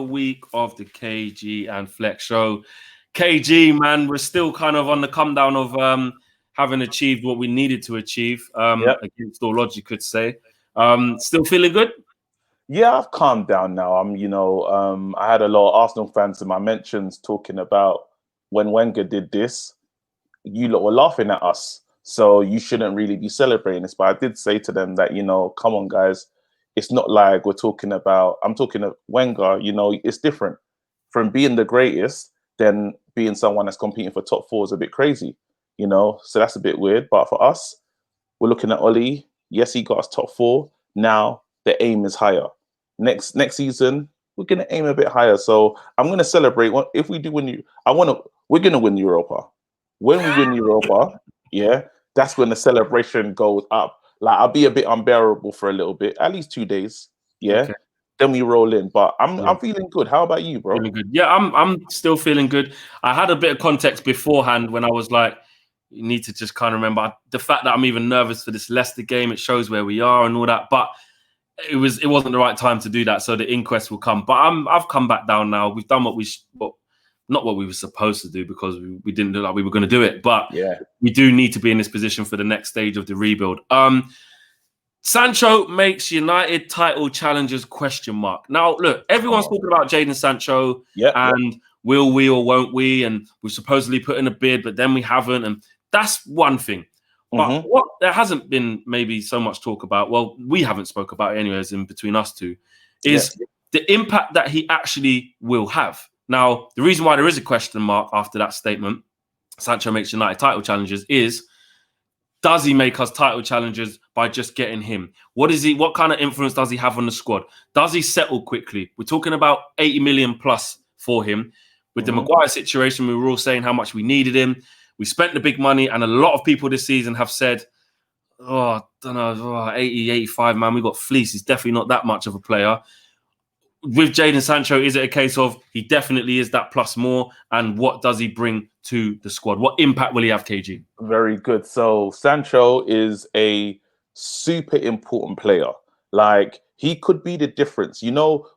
week of the KG and Flex show. KG, man, we're still kind of on the come down of having achieved what we needed to achieve against all odds, you could say. Still feeling good? Yeah, I've calmed down now. I had a lot of Arsenal fans in my mentions talking about when Wenger did this, you lot were laughing at us. So you shouldn't really be celebrating this. But I did say to them that, come on, guys. It's not like I'm talking of Wenger, it's different. From being the greatest, then being someone that's competing for top four is a bit crazy, So that's a bit weird. But for us, we're looking at Ole. Yes, he got us top four. Now the aim is higher. Next season, we're gonna aim a bit higher. So I'm gonna celebrate. If we do win, we're gonna win Europa. When we win Europa, that's when the celebration goes up. Like, I'll be a bit unbearable for a little bit, at least 2 days. Okay. Then we roll in. But I'm feeling good. How about you, bro? Feeling good. Yeah, I'm still feeling good. I had a bit of context beforehand when I was like, you need to just kind of remember the fact that I'm even nervous for this Leicester game. It shows where we are and all that. But it wasn't the right time to do that. So the inquest will come. But I've come back down now. We've done not what we were supposed to do, because we didn't look like we were going to do it. But we do need to be in this position for the next stage of the rebuild. Sancho makes United title challenges ? Now, look, everyone's talking about Jadon Sancho and will we or won't we? And we've supposedly put in a bid, but then we haven't. And that's one thing. But what there hasn't been maybe so much talk about, well, we haven't spoke about it anyways in between us two, is the impact that he actually will have. Now, the reason why there is a question mark after that statement, Sancho makes United title challenges, is does he make us title challengers by just getting him? What kind of influence does he have on the squad? Does he settle quickly? We're talking about 80 million plus for him. With the Maguire situation, we were all saying how much we needed him. We spent the big money, and a lot of people this season have said, I don't know, 80, 85, man, we got fleeced. He's definitely not that much of a player. With Jadon Sancho, is it a case of he definitely is that plus more? And what does he bring to the squad? What impact will he have, KG? Very good. So Sancho is a super important player. Like, he could be the difference. We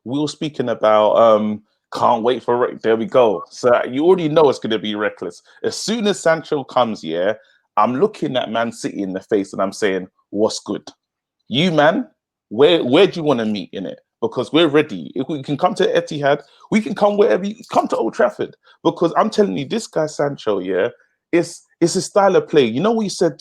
were speaking about can't wait for there we go. So you already know it's going to be reckless. As soon as Sancho comes, I'm looking at Man City in the face and I'm saying, what's good? You, man, where do you want to meet in it? Because we're ready. If we can come to Etihad, we can come wherever you come to Old Trafford. Because I'm telling you, this guy Sancho, it's a style of play. We've said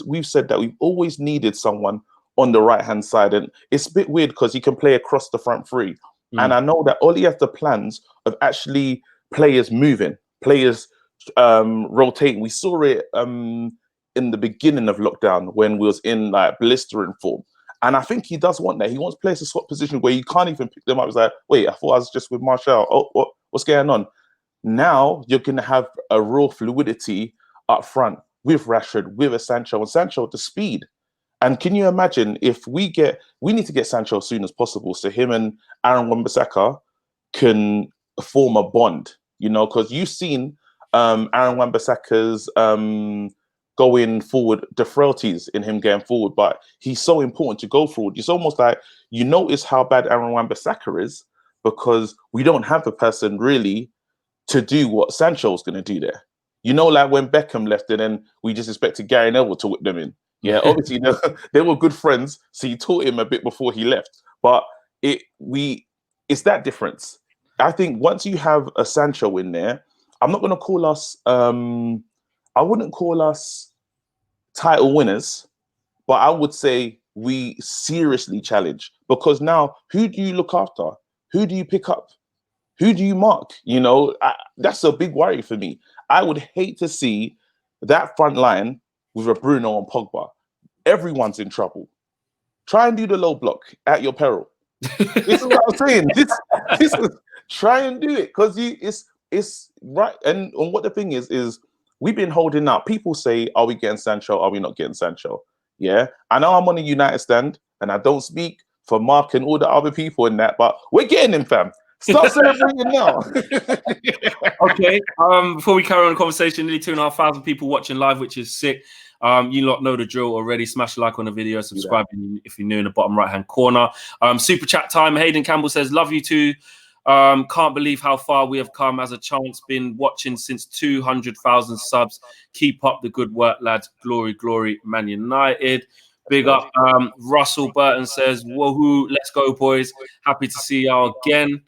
that we've always needed someone on the right-hand side. And it's a bit weird because he can play across the front three. And I know that Ole has the plans of actually players moving, players rotating. We saw it in the beginning of lockdown when we was in like blistering form. And I think he does want that. He wants players to swap position where you can't even pick them up. It's like, wait, I thought I was just with Martial. Oh, what's going on? Now you're going to have a raw fluidity up front with Rashford, with a Sancho, and Sancho the speed. And can you imagine if we need to get Sancho as soon as possible so him and Aaron Wan-Bissaka can form a bond, because you've seen Aaron Wan-Bissaka's going forward, the frailties in him going forward, but he's so important to go forward. It's almost like you notice how bad Aaron Wan-Bissaka is because we don't have a person really to do what Sancho's going to do there. Like when Beckham left and then we just expected Gary Neville to whip them in. Yeah, obviously they were good friends, so he taught him a bit before he left. But it's that difference. I think once you have a Sancho in there, I'm not going to call us. I wouldn't call us title winners, but I would say we seriously challenge, because now who do you look after? Who do you pick up? Who do you mark? That's a big worry for me. I would hate to see that front line with a Bruno and Pogba. Everyone's in trouble. Try and do the low block at your peril. This is what I'm saying. This is, try and do it, because it's right. And what the thing is we've been holding out. People say, are we getting Sancho? Are we not getting Sancho? Yeah. I know I'm on a United stand and I don't speak for Mark and all the other people in that, but we're getting him, fam. Stop celebrating now. Okay. Before we carry on the conversation, nearly 2,500 people watching live, which is sick. You lot know the drill already. Smash a like on the video, subscribe if you're new in the bottom right-hand corner. Super chat time. Hayden Campbell says, love you too. Can't believe how far we have come as a chance. Been watching since 200,000 subs. Keep up the good work, lads. Glory, glory, Man United. Big up. Russell Burton says, woohoo, let's go, boys. Happy to see y'all again.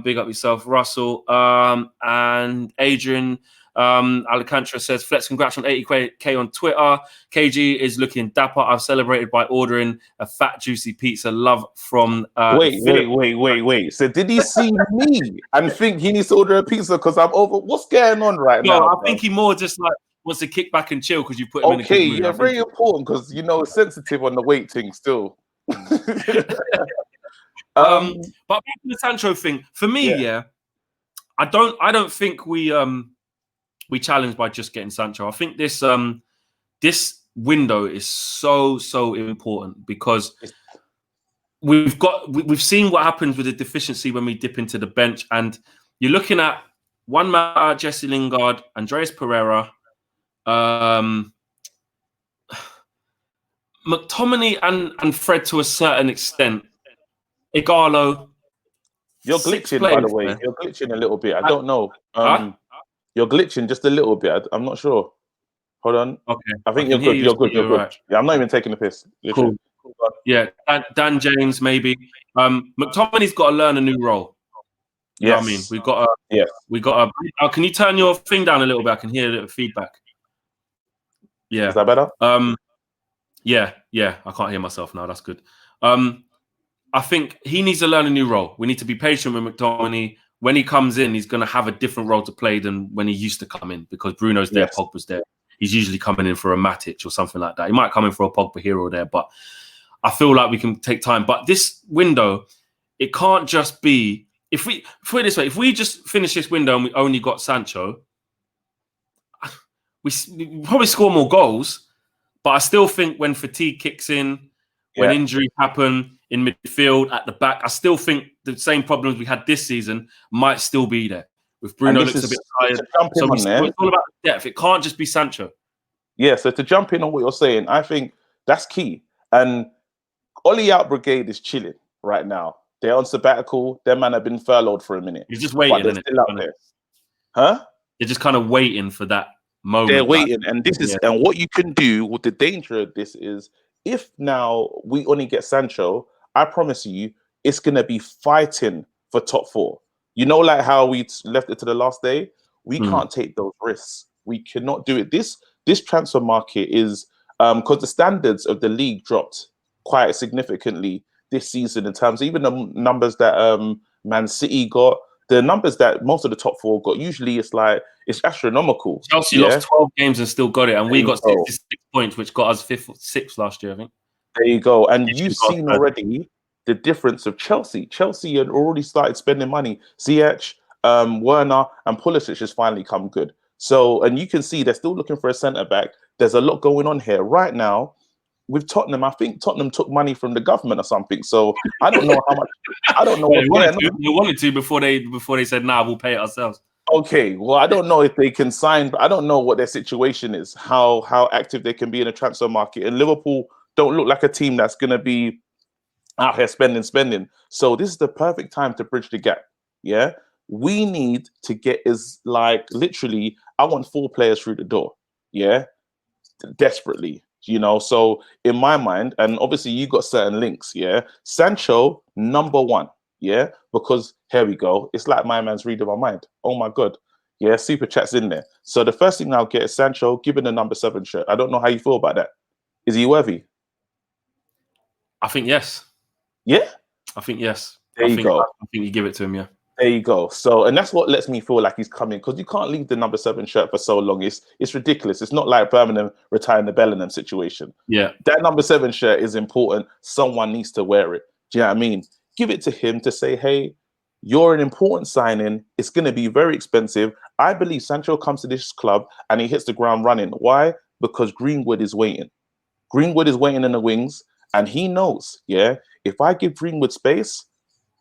Big up yourself, Russell. And Adrian Alcantara says, Flex, congrats on 80K on Twitter. KG is looking dapper. I've celebrated by ordering a fat, juicy pizza. Love from... Wait. So did he see me and think he needs to order a pizza because I'm over? What's going on right now? No, I think he more just like wants to kick back and chill because you put him in a good mood. Yeah, very important because, you know, it's sensitive on the weight thing still. But back to the Sancho thing, for me, I don't think we challenge by just getting Sancho. I think this window is so important because we've seen what happens with the deficiency when we dip into the bench, and you're looking at one man, Jesse Lingard, Andreas Pereira, McTominay, and Fred to a certain extent. Ighalo. You're glitching, by the way. Man. You're glitching a little bit. I don't know. You're glitching just a little bit. I'm not sure. Hold on. Okay. I think you're good. You're good. You're good. Right. Yeah, I'm not even taking the piss. Cool. Yeah, Dan James maybe. McTominay's got to learn a new role. You know what I mean? We've got to. Can you turn your thing down a little bit? I can hear a little feedback. Yeah. Is that better? Yeah. I can't hear myself now. That's good. I think he needs to learn a new role. We need to be patient with McTominay. When he comes in, he's going to have a different role to play than when he used to come in because Bruno's there, Pogba's there. He's usually coming in for a Matic or something like that. He might come in for a Pogba here or there, but I feel like we can take time. But this window, it can't just be... If we put it this way, if we just finish this window and we only got Sancho, we probably score more goals, but I still think when fatigue kicks in, when injuries happen in midfield, at the back, I still think the same problems we had this season might still be there. With Bruno looks a bit tired. So it's all about depth. It can't just be Sancho. Yeah, so to jump in on what you're saying, I think that's key. And Ole Out Brigade is chilling right now. They're on sabbatical. Their man have been furloughed for a minute. You're just waiting. They're still out there. Huh? They're just kind of waiting for that moment. They're waiting. And this is, and what you can do with the danger of this is, if now we only get Sancho, I promise you, it's going to be fighting for top four. You know, like how we left it to the last day? We can't take those risks. We cannot do it. This transfer market is, because the standards of the league dropped quite significantly this season in terms of even the numbers that Man City got, the numbers that most of the top four got, usually it's astronomical. Chelsea lost 12 games and still got it, and we got 66 points, which got us 5th or 6th last year, I think. There you go. And you've seen already the difference of Chelsea. Chelsea had already started spending money. Ziyech, Werner, and Pulisic has finally come good. So, and you can see they're still looking for a centre-back. There's a lot going on here. Right now, with Tottenham, I think Tottenham took money from the government or something. So I don't know how much. I don't know. They wanted to before they said, "Nah, we'll pay it ourselves." Okay, well, I don't know if they can sign, but I don't know what their situation is, how active they can be in a transfer market. And Liverpool don't look like a team that's going to be out here spending. So this is the perfect time to bridge the gap. Yeah, we need to get literally. I want 4 players through the door. Yeah, desperately. You know, so in my mind, and obviously you got certain links, yeah. Sancho, number 1, yeah, because here we go. It's like my man's reading my mind. Oh my God, yeah, super chat's in there. So the first thing I'll get is Sancho, given the number 7 shirt. I don't know how you feel about that. Is he worthy? I think yes. Yeah, I think yes. There you go. I think you give it to him. Yeah. There you go. So, and that's what lets me feel like he's coming, because you can't leave the number 7 shirt for so long. It's ridiculous. It's not like Birmingham retiring the Bellingham situation. Yeah. That number 7 shirt is important. Someone needs to wear it. Do you know what I mean? Give it to him to say, hey, you're an important signing. It's going to be very expensive. I believe Sancho comes to this club and he hits the ground running. Why? Because Greenwood is waiting. Greenwood is waiting in the wings, and he knows, yeah, if I give Greenwood space,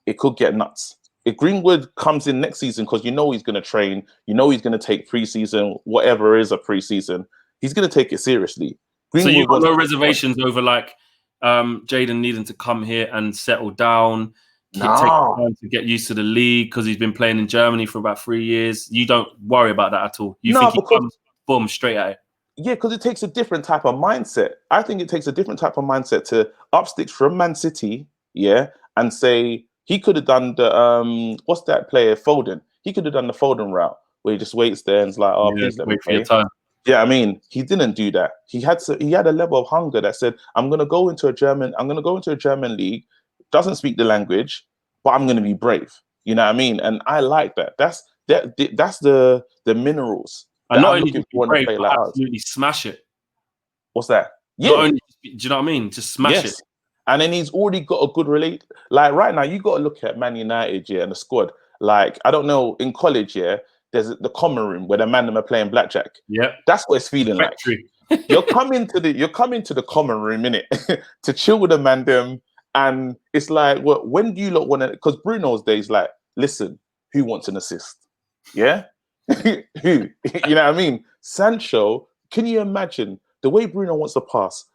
it could get nuts. If Greenwood comes in next season, because you know he's going to train, you know he's going to take preseason, whatever is a preseason, he's going to take it seriously. Greenwood, so you've got no reservations over like Jadon needing to come here and settle down, take time to get used to the league because he's been playing in Germany for about 3 years. You don't worry about that at all. You think he comes, boom, straight at it. Yeah, because it takes a different type of mindset. I think it takes a different type of mindset to up sticks from Man City, and say he could have done the what's that player, Foden? He could have done the Foden route where he just waits there and is like, oh, please let me play. Yeah, I mean, he didn't do that. He had a level of hunger that said, I'm gonna go into a German league, doesn't speak the language, but I'm gonna be brave. You know what I mean? And I like that. That's the minerals. And not only just be brave, but absolutely smash it. What's that? Yeah. Not only, do you know what I mean? Just smash it. And then he's already got a good relate. Like right now, you got to look at Man United, and the squad. Like, I don't know, in college, there's the common room where the man them are playing blackjack. Yeah. That's what it's feeling like. You're coming to the common room, innit? To chill with the man them. And it's like, well, when do you lot want to, because Bruno's days like, listen, who wants an assist? Yeah? Who? You know what I mean? Sancho, can you imagine the way Bruno wants to pass?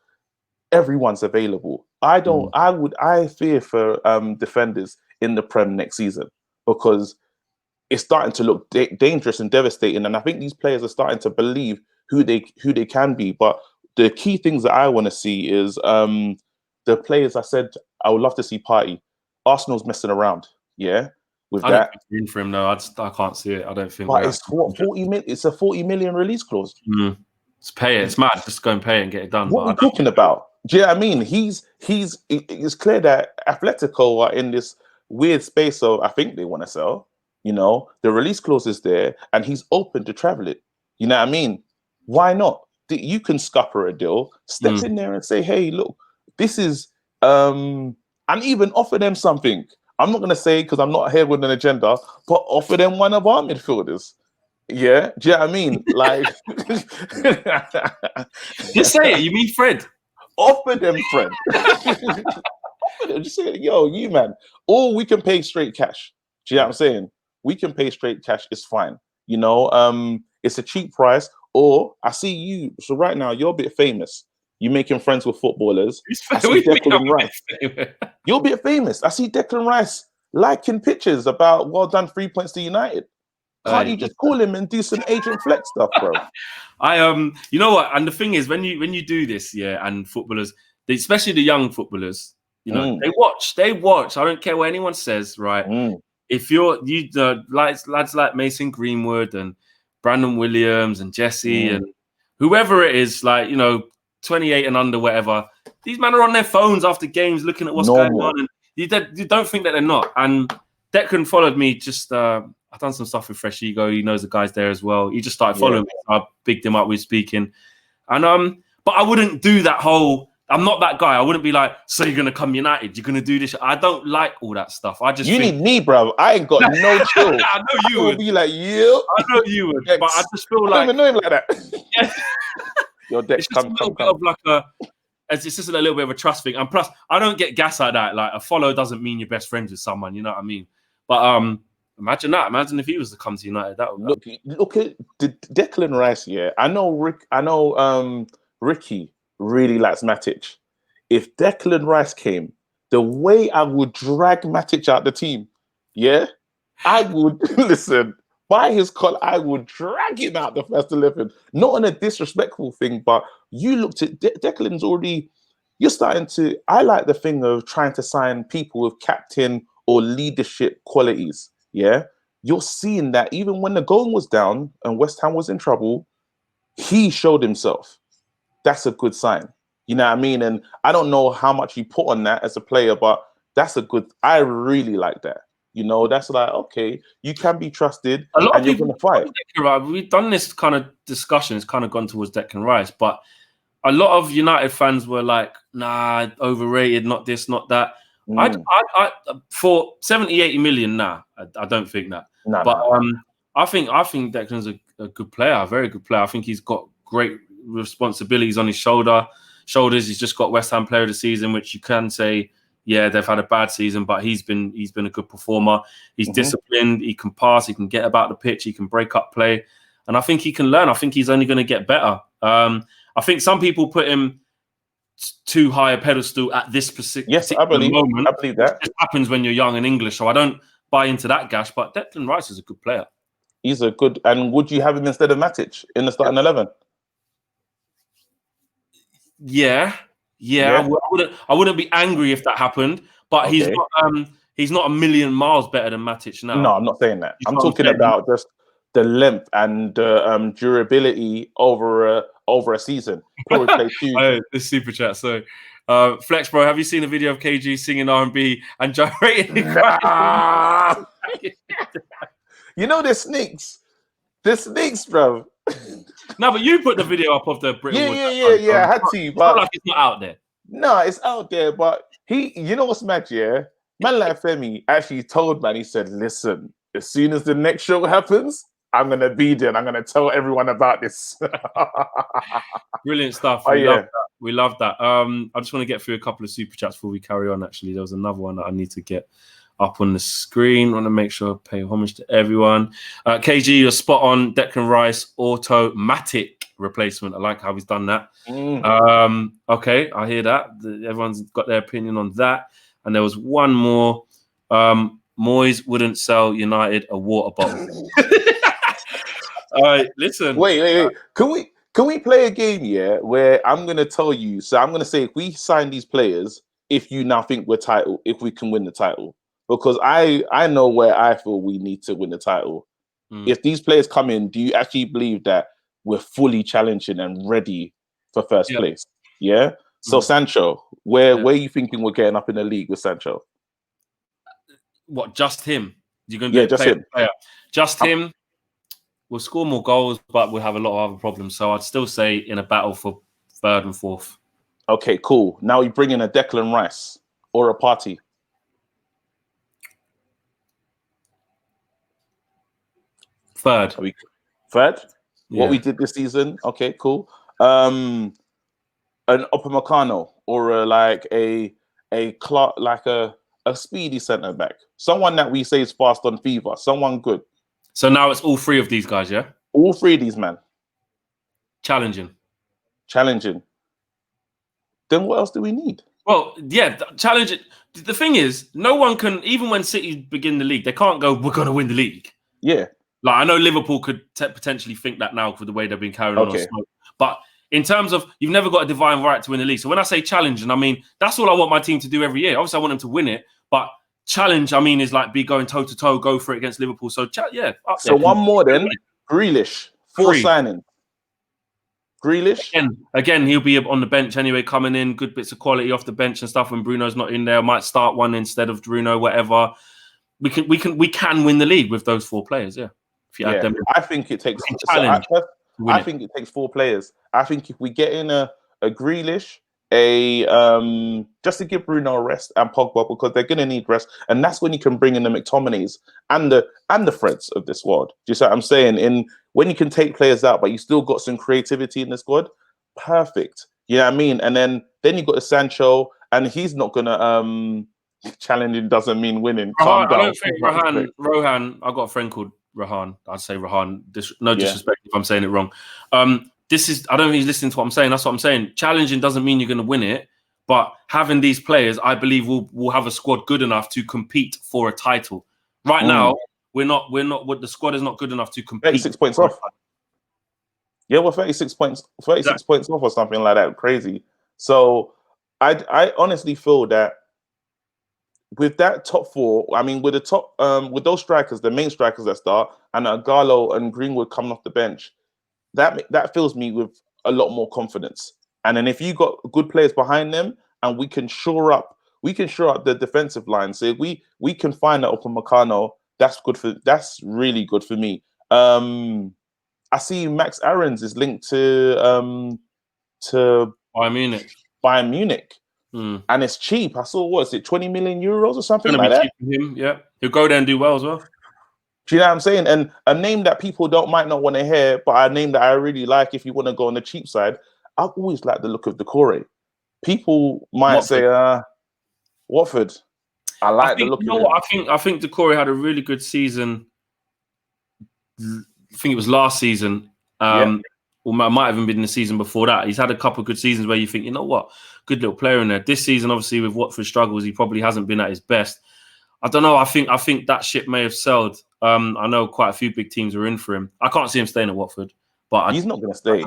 Everyone's available. I fear for defenders in the Prem next season because it's starting to look dangerous and devastating. And I think these players are starting to believe who they can be. But the key things that I want to see is the players. I said I would love to see Partey. Arsenal's messing around, with I that. don't think it's in for him, no. I can't see it. I don't think. But it's what 40 million. It's a 40 million release clause. Let's pay it. It's mad. Just go and pay it and get it done. What are we talking about? Do you know what I mean? It's clear that Atletico are in this weird space of I think they want to sell. You know, the release clause is there, and he's open to travel it. You know what I mean? Why not? You can scupper a deal, step in there and say, hey, look, this is and even offer them something. I'm not gonna say because I'm not here with an agenda, but offer them one of our midfielders. Yeah, do you know what I mean? Like, just say it. You mean Fred? Offer them Fred. Just say, yo, you man. Or we can pay straight cash. Do you know what I'm saying? We can pay straight cash. It's fine. You know, it's a cheap price. Or I see you. So right now you're a bit famous. You're making friends with footballers. I see Declan Rice. You're a bit famous. I see Declan Rice liking pictures about well done 3 points to United. Can't you just call him and do some agent flex stuff, bro? You know what? And the thing is, when you do this, and footballers, especially the young footballers, you know, they watch. I don't care what anyone says, right? If lads like Mason Greenwood and Brandon Williams and Jesse and whoever it is, like, you know, 28 and under, whatever, these men are on their phones after games looking at what's going on, and you don't think that they're not. And Declan followed me just. I've done some stuff with Fresh Ego. He knows the guys there as well. He just started following me. I bigged him up. We were speaking. And but I wouldn't do that whole, I'm not that guy. I wouldn't be like, so you're gonna come United, you're gonna do this. I don't like all that stuff. I just need me, bro. I ain't got no chill. I know you would be like, yeah. I know you would, but I just feel like I don't even know him like that. Your Dex, come. Of like it's just a little bit of a trust thing. And plus, I don't get gas like that. Like, a follow doesn't mean you're best friends with someone, you know what I mean? But imagine that. Imagine if he was to come to United. That would look at Declan Rice. Yeah, I know Ricky really likes Matic. If Declan Rice came, the way I would drag Matic out the team, I would listen. By his call, I would drag him out the first 11. Not on a disrespectful thing, but you looked at Declan's already. You're starting to. I like the thing of trying to sign people with captain or leadership qualities. Yeah, you're seeing that even when the goal was down and West Ham was in trouble, he showed himself. That's a good sign. You know what I mean? And I don't know how much you put on that as a player, but that's a good. I really like that. You know, that's like, okay, you can be trusted and you're going to fight. We've done this kind of discussion. It's kind of gone towards Declan Rice, but a lot of United fans were like, nah, overrated, not this, not that. I for 70, 80 million, I don't think that. I think Declan's a good player, a very good player. I think he's got great responsibilities on his shoulders. He's just got West Ham Player of the Season, which you can say, yeah, they've had a bad season, but he's been a good performer. He's disciplined. He can pass. He can get about the pitch. He can break up play, and I think he can learn. I think he's only going to get better. I think some people put him too high a pedestal at this particular moment. I believe that. It happens when you're young and English, so I don't buy into that gash. But Declan Rice is a good player. He's a good. And would you have him instead of Matic in the starting 11? Yeah. I wouldn't be angry if that happened. But he's not a million miles better than Matic now. No, I'm not saying that. I'm talking about just the length and durability over a season. Probably play 2. Oh, this super chat. So, Flex Bro, have you seen a video of KG singing R&B and gyrating? You know the snakes, bro. No, but you put the video up of the Britain. Yeah. I had to, but like it's not out there. No, it's out there. But you know what's mad? Yeah, man like Femi actually told man. He said, "Listen, as soon as the next show happens, I'm gonna be there and I'm gonna tell everyone about this." Brilliant stuff. We love that. I just want to get through a couple of super chats before we carry on. Actually, there was another one that I need to get up on the screen. I want to make sure I pay homage to everyone. KG, you're spot on. Declan Rice, automatic replacement. I like how he's done that. Okay, I hear that. Everyone's got their opinion on that. And there was one more. Moyes wouldn't sell United a water bottle. All right, listen. Wait. Can we play a game, where I'm gonna tell you? So I'm gonna say if we sign these players, if you now think if we can win the title, because I know where I feel we need to win the title. If these players come in, do you actually believe that we're fully challenging and ready for first place? Yeah. So Sancho, where are you thinking we're getting up in the league with Sancho? What? Just him? You're going to be just him. Player. Just him. We'll score more goals, but we'll have a lot of other problems. So I'd still say in a battle for 3rd and 4th. Okay, cool. Now you bring in a Declan Rice or a Partey. Third? Yeah. What we did this season? Okay, cool. An Upamecano or a speedy centre back, someone that we say is fast on fever, someone good. So now it's all 3 of these guys, yeah? All 3 of these, man. Challenging. Then what else do we need? Well, yeah, challenging. The thing is, no one can, even when City begin the league, they can't go, we're going to win the league. Yeah. Like, I know Liverpool could potentially think that now for the way they've been carrying on. But in terms of, you've never got a divine right to win the league. So when I say challenging, I mean, that's all I want my team to do every year. Obviously, I want them to win it. But challenge, I mean, is like be going toe-to-toe, go for it against Liverpool. So, So one more then. Grealish. 4 signing. Grealish. Again, he'll be on the bench anyway, coming in, good bits of quality off the bench and stuff when Bruno's not in there. Might start one instead of Bruno, whatever. We can win the league with those 4 players, yeah. If you add them in. I think it takes I think it takes 4 players. I think if we get in a Grealish, just to give Bruno a rest and Pogba, because they're going to need rest, and that's when you can bring in the McTominays and the Freds of this squad. Do you see what I'm saying? When you can take players out, but you still got some creativity in the squad, perfect. You know what I mean? And then you got the Sancho, and he's not going to challenging doesn't mean winning. I don't think Rohan. I've got a friend called Rohan. I'd say Rohan. No disrespect if I'm saying it wrong. I don't think he's listening to what I'm saying. That's what I'm saying. Challenging doesn't mean you're going to win it, but having these players, I believe will have a squad good enough to compete for a title. Right now, we're not. The squad is not good enough to compete. 36 points off. Yeah, we're 36 points. 36 points off or something like that. Crazy. So, I honestly feel that with that top 4, I mean, with the top, with those strikers, the main strikers that start, and Ighalo and Greenwood coming off the bench. That fills me with a lot more confidence. And then if you got good players behind them, and we can shore up the defensive line. So if we can find that Upamecano, that's really good for me. I see Max Aarons is linked to Bayern Munich. And it's cheap. I saw, what is it, 20 million euros or something like that? For him, yeah. He'll go there and do well as well. Do you know what I'm saying? And a name that people might not want to hear, but a name that I really like if you want to go on the cheap side, I've always liked the look of Decore. People might say, Watford. I like the look of it. I think Decore had a really good season. I think it was last season. or might have even been the season before that. He's had a couple of good seasons where you think, you know what, good little player in there. This season, obviously, with Watford struggles, he probably hasn't been at his best. I don't know. I think that ship may have sailed. I know quite a few big teams are in for him. I can't see him staying at Watford, but he's not going to stay.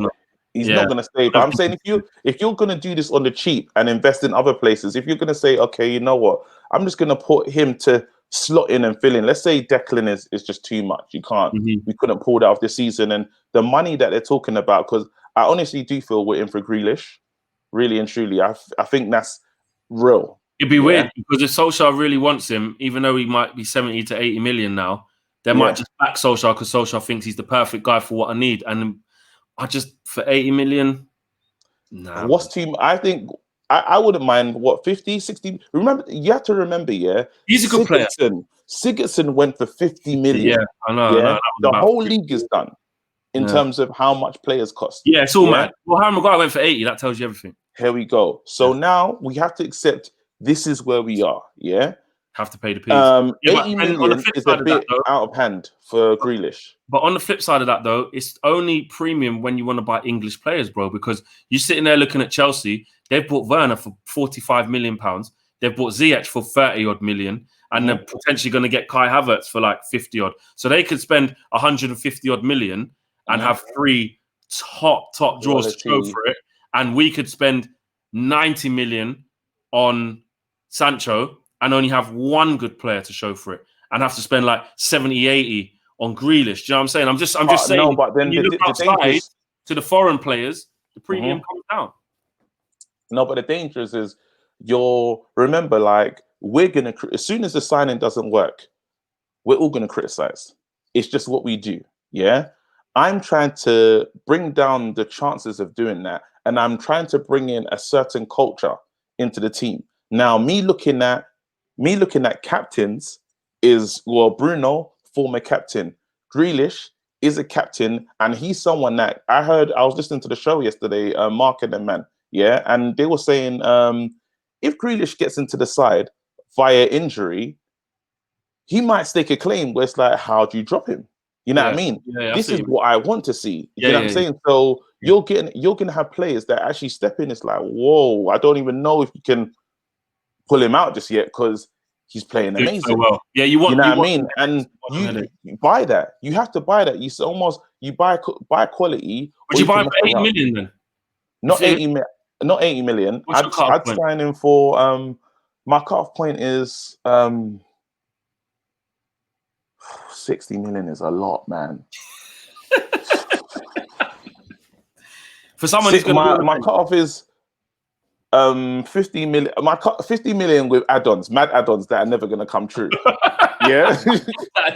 He's not going to stay. But I'm saying if you're going to do this on the cheap and invest in other places, if you're going to say, okay, you know what, I'm just going to put him to slot in and fill in. Let's say Declan is just too much. You can't. We couldn't pull that off this season, and the money that they're talking about. Because I honestly do feel we're in for Grealish, really and truly. I think that's real. It'd be weird because if Solskjaer really wants him, even though he might be 70 to 80 million now, they might just back Solskjaer because Solskjaer thinks he's the perfect guy for what I need. And I just, for 80 million, nah. What's team? I think I wouldn't mind, 50, 60. Remember, you have to remember, he's a good player. Sigurdsson went for 50 million. Yeah, I know. Yeah, the whole league is done in terms of how much players cost. Yeah, it's all mad. Well, Harry Maguire went for 80. That tells you everything. Here we go. So now we have to accept this is where we are. Yeah, have to pay the piece. 80 million is a bit out of hand for Grealish. But on the flip side of that, though, it's only premium when you want to buy English players, bro. Because you're sitting there looking at Chelsea. They've bought Werner for £45 million. They've bought Ziyech for 30-odd million. And they're potentially going to get Kai Havertz for like 50-odd. So they could spend 150-odd million and have 3 top draws to go for it. And we could spend 90 million on Sancho and only have 1 good player to show for it, and have to spend like 70, 80 on Grealish. Do you know what I'm saying? I'm just saying. No, but then you look outside to the foreign players, the premium comes down. No, but the danger is remember, like, we're gonna, as soon as the signing doesn't work, we're all gonna criticize. It's just what we do. Yeah, I'm trying to bring down the chances of doing that, and I'm trying to bring in a certain culture into the team. Now, me looking at captains is, well, Bruno, former captain. Grealish is a captain, and he's someone that I was listening to the show yesterday, Mark and the Man, and they were saying if Grealish gets into the side via injury, he might stake a claim where it's like, how do you drop him? You know what I mean? This is what I want to see. You know what I'm saying? So you're gonna have players that actually step in. It's like, whoa, I don't even know if you can pull him out just yet because he's playing amazing. So well. Yeah, you know what I mean? And you buy that. You have to buy that. You buy quality. Would you buy him for 80 million then? Not 80 million. I'd sign him for my cut-off point is 60 million is a lot, man. For someone who's my cut-off is 50 million. 50 million with add-ons, mad add-ons that are never gonna come true. Yeah, you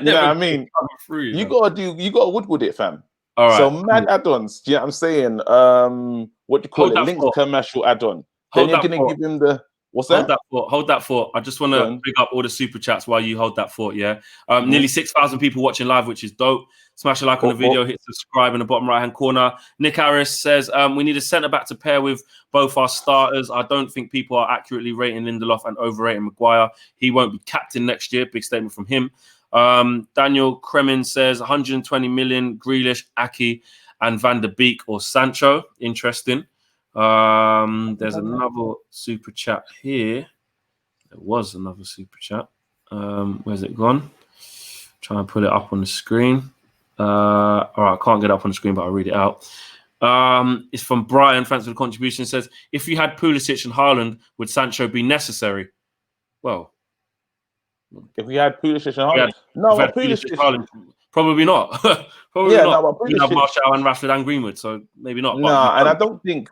know what I mean. You gotta woodwood it, fam. All right. So mad add-ons. Do you know what I'm saying? What do you call it? Linked commercial add-on. Then you're gonna give him the what's that? Hold that thought. I just want to big up all the super chats while you hold that thought. Yeah. Nearly 6,000 people watching live, which is dope. Smash a like on the video, hit subscribe in the bottom right hand corner. Nick Harris says we need a centre back to pair with both our starters. I don't think people are accurately rating Lindelof and overrating Maguire. He won't be captain next year. Big statement from him. Daniel Kremin says 120 million, Grealish, Aki, and Van der Beek or Sancho. Interesting. There's another super chat here. There was another super chat. Where's it gone? Try and put it up on the screen. All right, I can't get it up on the screen, but I'll read it out. It's from Brian. Thanks for the contribution. It says, if you had Pulisic and Haaland, would Sancho be necessary? Well, if we had Pulisic and Haaland, Haaland, probably not. Probably not. No, we have Martial and Rashford and Greenwood, so maybe not. No, and I don't think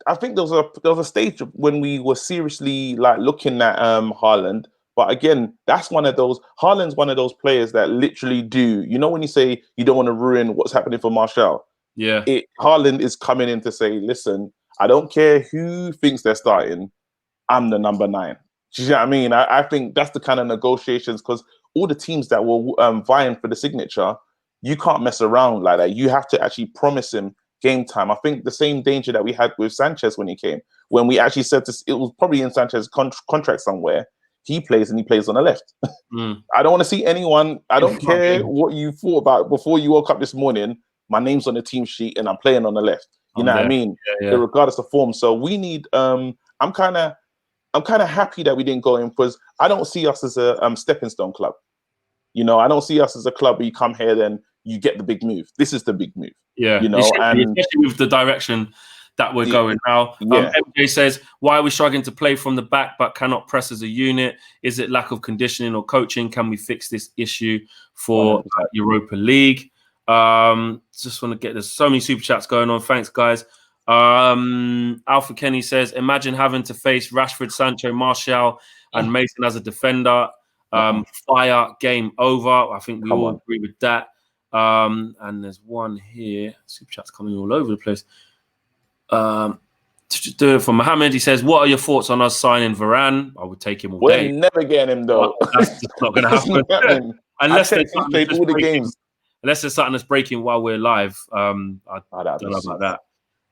I think there was a stage when we were seriously like looking at Haaland. But again, that's one of those. Haaland's one of those players that literally do. You know when you say you don't want to ruin what's happening for Martial. Yeah. Haaland is coming in to say, listen, I don't care who thinks they're starting. I'm the number 9. Do you know what I mean? I think that's the kind of negotiations, because all the teams that were vying for the signature, you can't mess around like that. You have to actually promise him game time. I think the same danger that we had with Sanchez when he came, when we actually said this, it was probably in Sanchez's contract somewhere. He plays and he plays on the left. I don't want to see anyone. I don't care what you thought about before you woke up this morning. my name's on the team sheet and I'm playing on the left. You know what I mean? Yeah. Regardless of form. So we need. I'm kind of happy that we didn't go in, because I don't see us as a stepping stone club. You know, I don't see us as a club where you come here, then you get the big move. This is the big move. Yeah, you know, especially with the direction that we're going now. MJ says, why are we struggling to play from the back but cannot press as a unit? Is it lack of conditioning or coaching? Can we fix this issue for Europa League? Just want to get, there's so many super chats going on. Thanks, guys. Alpha Kenny says, imagine having to face Rashford, Sancho, Martial, and Mason as a defender. Fire, game over. I think we all agree with that. And there's one here. Super chat's coming all over the place. To do it for Mohammed, he says, what are your thoughts on us signing Varane? I would take him all day. We're never getting him, though. That's just not going to happen. Unless there's played all the games. Unless there's something that's breaking while we're live. I don't know about that.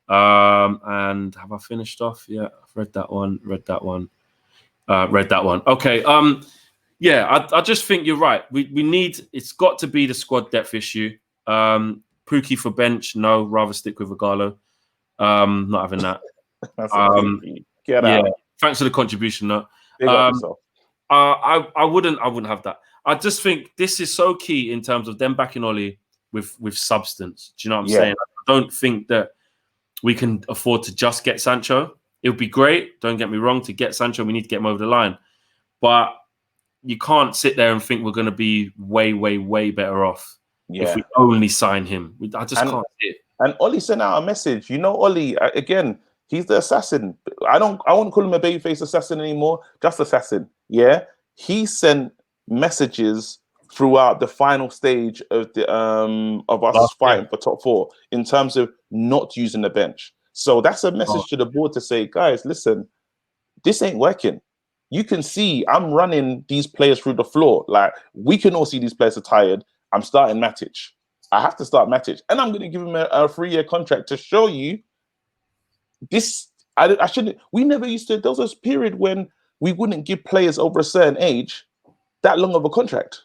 And have I finished off? Yeah, I've read that one. Read that one. Okay. Yeah, I just think you're right. We need, it's got to be the squad depth issue. Pookie for bench, no, rather stick with Ighalo. Not having that. Get out. Thanks for the contribution, though. I wouldn't have that. I just think this is so key in terms of them backing Ole with substance. Do you know what I'm saying? I don't think that we can afford to just get Sancho. It would be great, don't get me wrong, to get Sancho. We need to get him over the line. But you can't sit there and think we're going to be way, way, way better off if we only sign him. I just can't see it. And Ole sent out a message. You know, Ole, again, he's the assassin. I won't call him a babyface assassin anymore, just assassin. Yeah. He sent messages throughout the final stage of the of us fighting for top 4 in terms of not using the bench. So that's a message to the board to say, guys, listen, this ain't working. You can see I'm running these players through the floor. Like, we can all see these players are tired. I'm starting Matic. I have to start Matic. And I'm going to give him a 3-year contract to show you this. I shouldn't. We never used to. There was a period when we wouldn't give players over a certain age that long of a contract.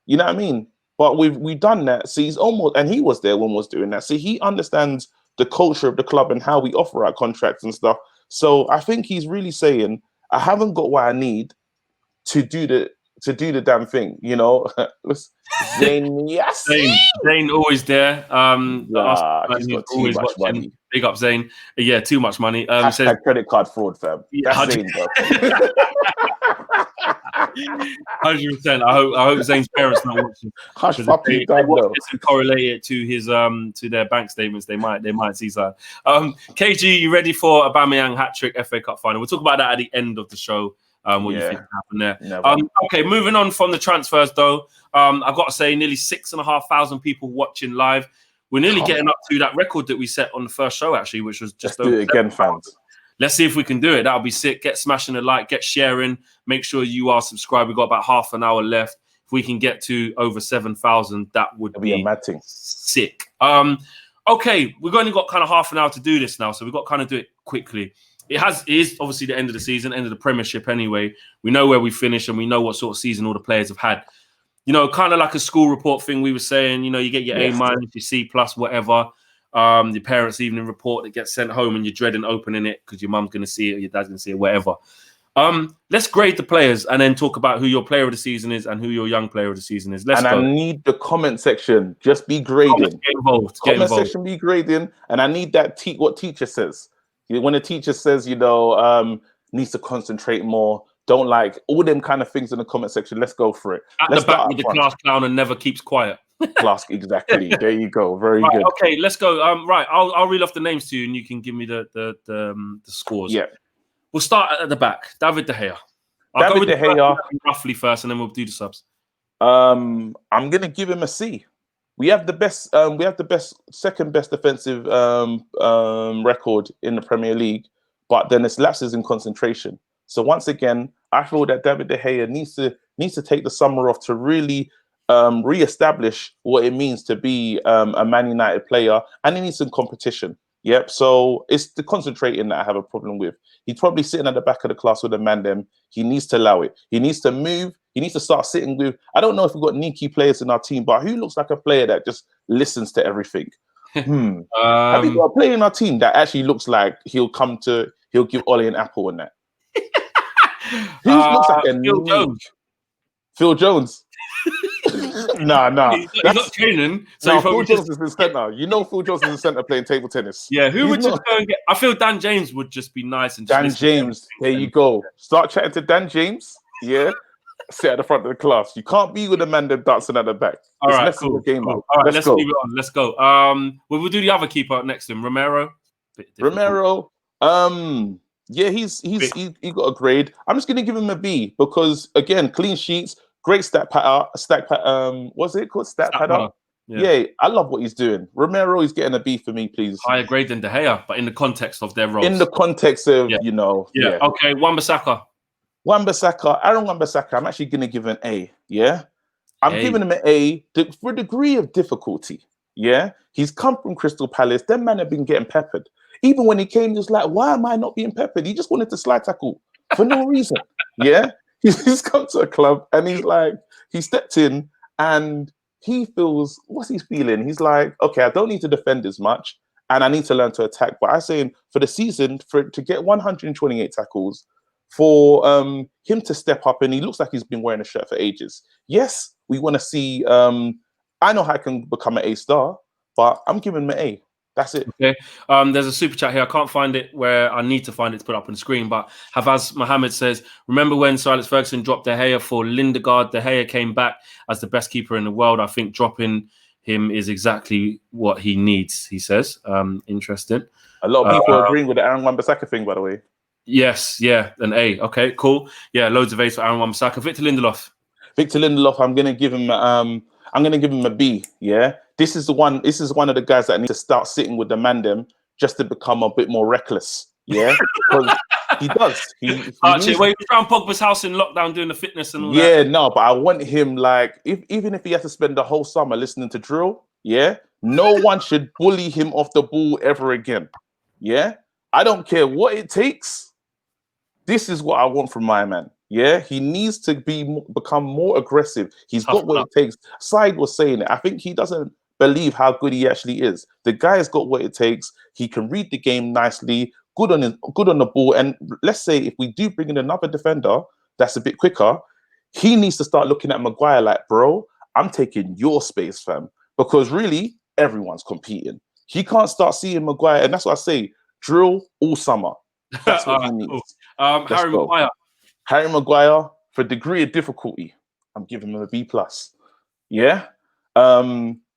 You know what I mean? But we've done that. See, he's almost, and he was there when we was doing that. See, he understands the culture of the club and how we offer our contracts and stuff. So I think he's really saying, I haven't got what I need to do the damn thing, you know. Zane, yes, Zane always there. He's got too much money. Big up Zane. Yeah, too much money. Says credit card fraud, fam. That's Zane, bro. 100%. I hope Zane's parents not watching. Hush, puppy, God, no. And correlate it to his to their bank statements. They might see something. KG, you ready for Aubameyang hat-trick FA Cup final? We'll talk about that at the end of the show. What you think happened there? Okay, moving on from the transfers though. I've got to say, nearly 6,500 people watching live. We're nearly getting up to that record that we set on the first show, actually, which was just Let's do it again, fans. Let's see if we can do it. That'll be sick. Get smashing a like, get sharing. Make sure you are subscribed. We've got about half an hour left. If we can get to over 7,000, that would be amazing. Sick. Okay, we've only got kind of half an hour to do this now, so we've got to kind of do it quickly. It is obviously the end of the season, end of the Premiership anyway. We know where we finish and we know what sort of season all the players have had. You know, kind of like a school report thing we were saying, you know, you get your A-, your C+, whatever. Your parents' evening report that gets sent home and you're dreading opening it because your mum's going to see it or your dad's going to see it, whatever. Let's grade the players and then talk about who your player of the season is and who your young player of the season is. Let's go. I need the comment section. Just be grading. Get involved. Comment section, be grading. And I need that what teacher says. When a teacher says, you know, needs to concentrate more, don't like all them kind of things in the comment section. Let's go for it. Let's the back with the class clown and never keeps quiet. Class, exactly. There you go. Very good. Okay, let's go. Right, I'll read off the names to you, and you can give me the scores. Yeah, we'll start at the back. David De Gea. I'll go with De Gea roughly first, and then we'll do the subs. I'm gonna give him a C. We have the best. Second best defensive record in the Premier League, but then it's lapses in concentration. So once again, I feel that David De Gea needs to take the summer off to really re-establish what it means to be a Man United player, and he needs some competition. Yep. So it's the concentrating that I have a problem with. He's probably sitting at the back of the class with a man. He needs to allow it. He needs to move. He needs to start sitting with. I don't know if we've got sneaky players in our team, but who looks like a player that just listens to everything? Have you got a player in our team that actually looks like he'll give Ole an apple and that? Who looks like a Phil Jones? Phil Jones. Nah. He's not training. So Phil Jones is the centre. You know Phil Jones is the centre playing table tennis. Yeah, who would just go and get? I feel Dan James would just be nice and Dan James. There you go. Start chatting to Dan James. Yeah. Sit at the front of the class. You can't be with a man that dancing at the back. All right, cool. All right, let's leave it on. Let's go. We'll do the other keeper next to him, Romero. Yeah, he got a grade. I'm just gonna give him a B because again, clean sheets, great stat pattern. What's it called? Stat pattern. Yeah, I love what he's doing. Romero is getting a B for me, please. Higher grade than De Gea, but in the context of their roles. In the context of Okay, Wan-Bissaka. Aaron Wan-Bissaka, I'm actually going to give an A, yeah? I'm giving him an A for a degree of difficulty, yeah? He's come from Crystal Palace. Them man have been getting peppered. Even when he came, he was like, why am I not being peppered? He just wanted to slide tackle for no reason, yeah? He's come to a club and he's like, he stepped in and he feels, what's he feeling? He's like, okay, I don't need to defend as much and I need to learn to attack. But I'm saying for the season, to get 128 tackles, for him to step up, and he looks like he's been wearing a shirt for ages. Yes, we want to see. I know how I can become an A-star, but I'm giving him an A. That's it. Okay. There's a super chat here. I can't find it where I need to find it to put up on the screen. But Havaz Mohammed says, remember when Sir Alex Ferguson dropped De Gea for Lingard? De Gea came back as the best keeper in the world. I think dropping him is exactly what he needs, he says. Interesting. A lot of people are agreeing with the Aaron Wan-Bissaka thing, by the way. Yes, yeah, an A. Okay, cool. Yeah, loads of A's for Aaron Wan-Bissaka. Victor Lindelof, I'm gonna give him a B. Yeah, this is one of the guys that need to start sitting with the mandem just to become a bit more reckless. Yeah, because he does. He wait around Pogba's house in lockdown doing the fitness and all that. Yeah, no, but I want him even if he has to spend the whole summer listening to drill. Yeah, no one should bully him off the ball ever again. Yeah, I don't care what it takes. This is what I want from my man. Yeah, he needs to become more aggressive. He's got what it takes. Said was saying it. I think he doesn't believe how good he actually is. The guy has got what it takes. He can read the game nicely. Good on the ball. And let's say if we do bring in another defender that's a bit quicker, he needs to start looking at Maguire like, bro, I'm taking your space, fam. Because really, everyone's competing. He can't start seeing Maguire, and that's what I say. Drill all summer. That's what he needs. Cool. Maguire. Harry Maguire, for degree of difficulty, I'm giving him a B+. Yeah.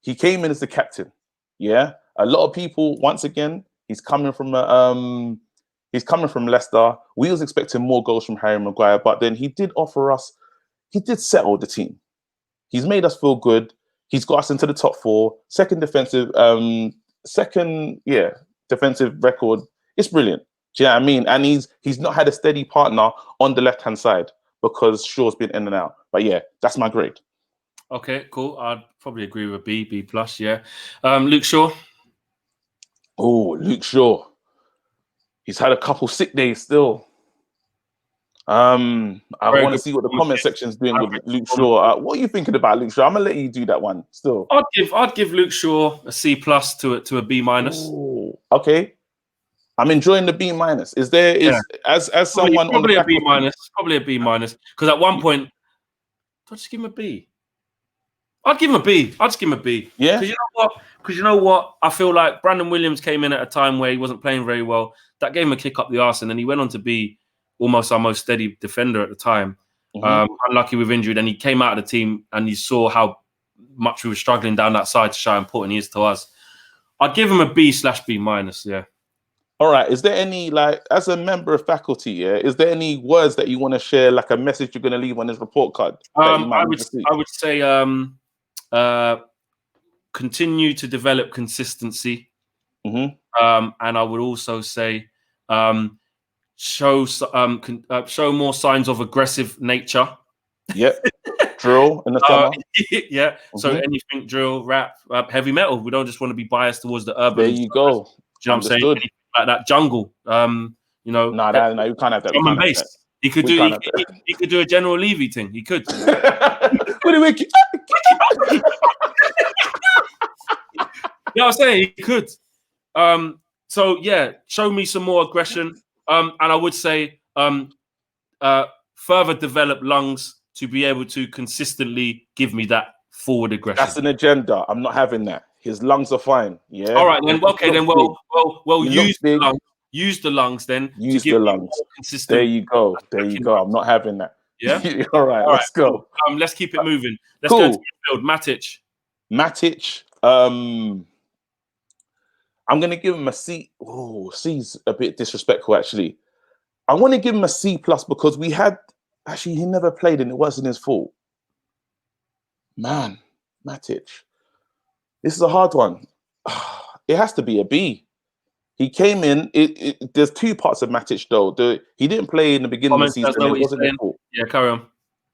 He came in as the captain. Yeah. A lot of people, once again, he's coming from Leicester. We was expecting more goals from Harry Maguire, but then he did settle the team. He's made us feel good. He's got us into the top 4. Second defensive record. It's brilliant. Do you know what I mean? And he's not had a steady partner on the left-hand side because Shaw's been in and out. But yeah, that's my grade. Okay, cool. I'd probably agree with B+, yeah. Luke Shaw. Oh, Luke Shaw. He's had a couple sick days still. I want to see what the comment section's doing with Luke Shaw. What are you thinking about Luke Shaw? I'm gonna let you do that one still. I'd give Luke Shaw a C+ to a B-. Ooh, okay. I'm enjoying the B-. As someone probably a B-. Probably a B-. Because at one point, I'll just give him a B. I'd give him a B. I'd just give him a B. Yeah. Because you know what? I feel like Brandon Williams came in at a time where he wasn't playing very well. That gave him a kick up the arse, and then he went on to be almost our most steady defender at the time. Unlucky with injury. Then he came out of the team, and you saw how much we were struggling down that side to show how important he is to us. I'd give him a B/B-. Yeah. All right. Is there any, as a member of faculty, is there any words that you want to share, like a message you're going to leave on his report card? I would say continue to develop consistency. And I would also say show more signs of aggressive nature. Yep. Drill in the summer. Yeah. So anything drill, rap, heavy metal. We don't just want to be biased towards the urban. There you go. Do you know what I'm saying? Like that jungle. No, you can't have that. Drum and bass. He could do. He could do a General Levy thing. He could. You know what I'm saying? He could. So yeah, show me some more aggression. And I would say further develop lungs to be able to consistently give me that forward aggression. That's an agenda. I'm not having that. His lungs are fine. Yeah. All right then. Okay then. Well. Use the lungs. Use the lungs then. Use the lungs. Consistent. There you go. There you go. I'm not having that. Yeah. All right. Let's go. Let's keep it moving. Let's go to midfield. Matic. I'm gonna give him a C. Oh, C's a bit disrespectful actually. I want to give him a C+ because he never played and it wasn't his fault. Man, Matic. This is a hard one. It has to be a B. He came in. There's two parts of Matic though. He didn't play in the beginning of the season. It wasn't his fault. Yeah, carry on.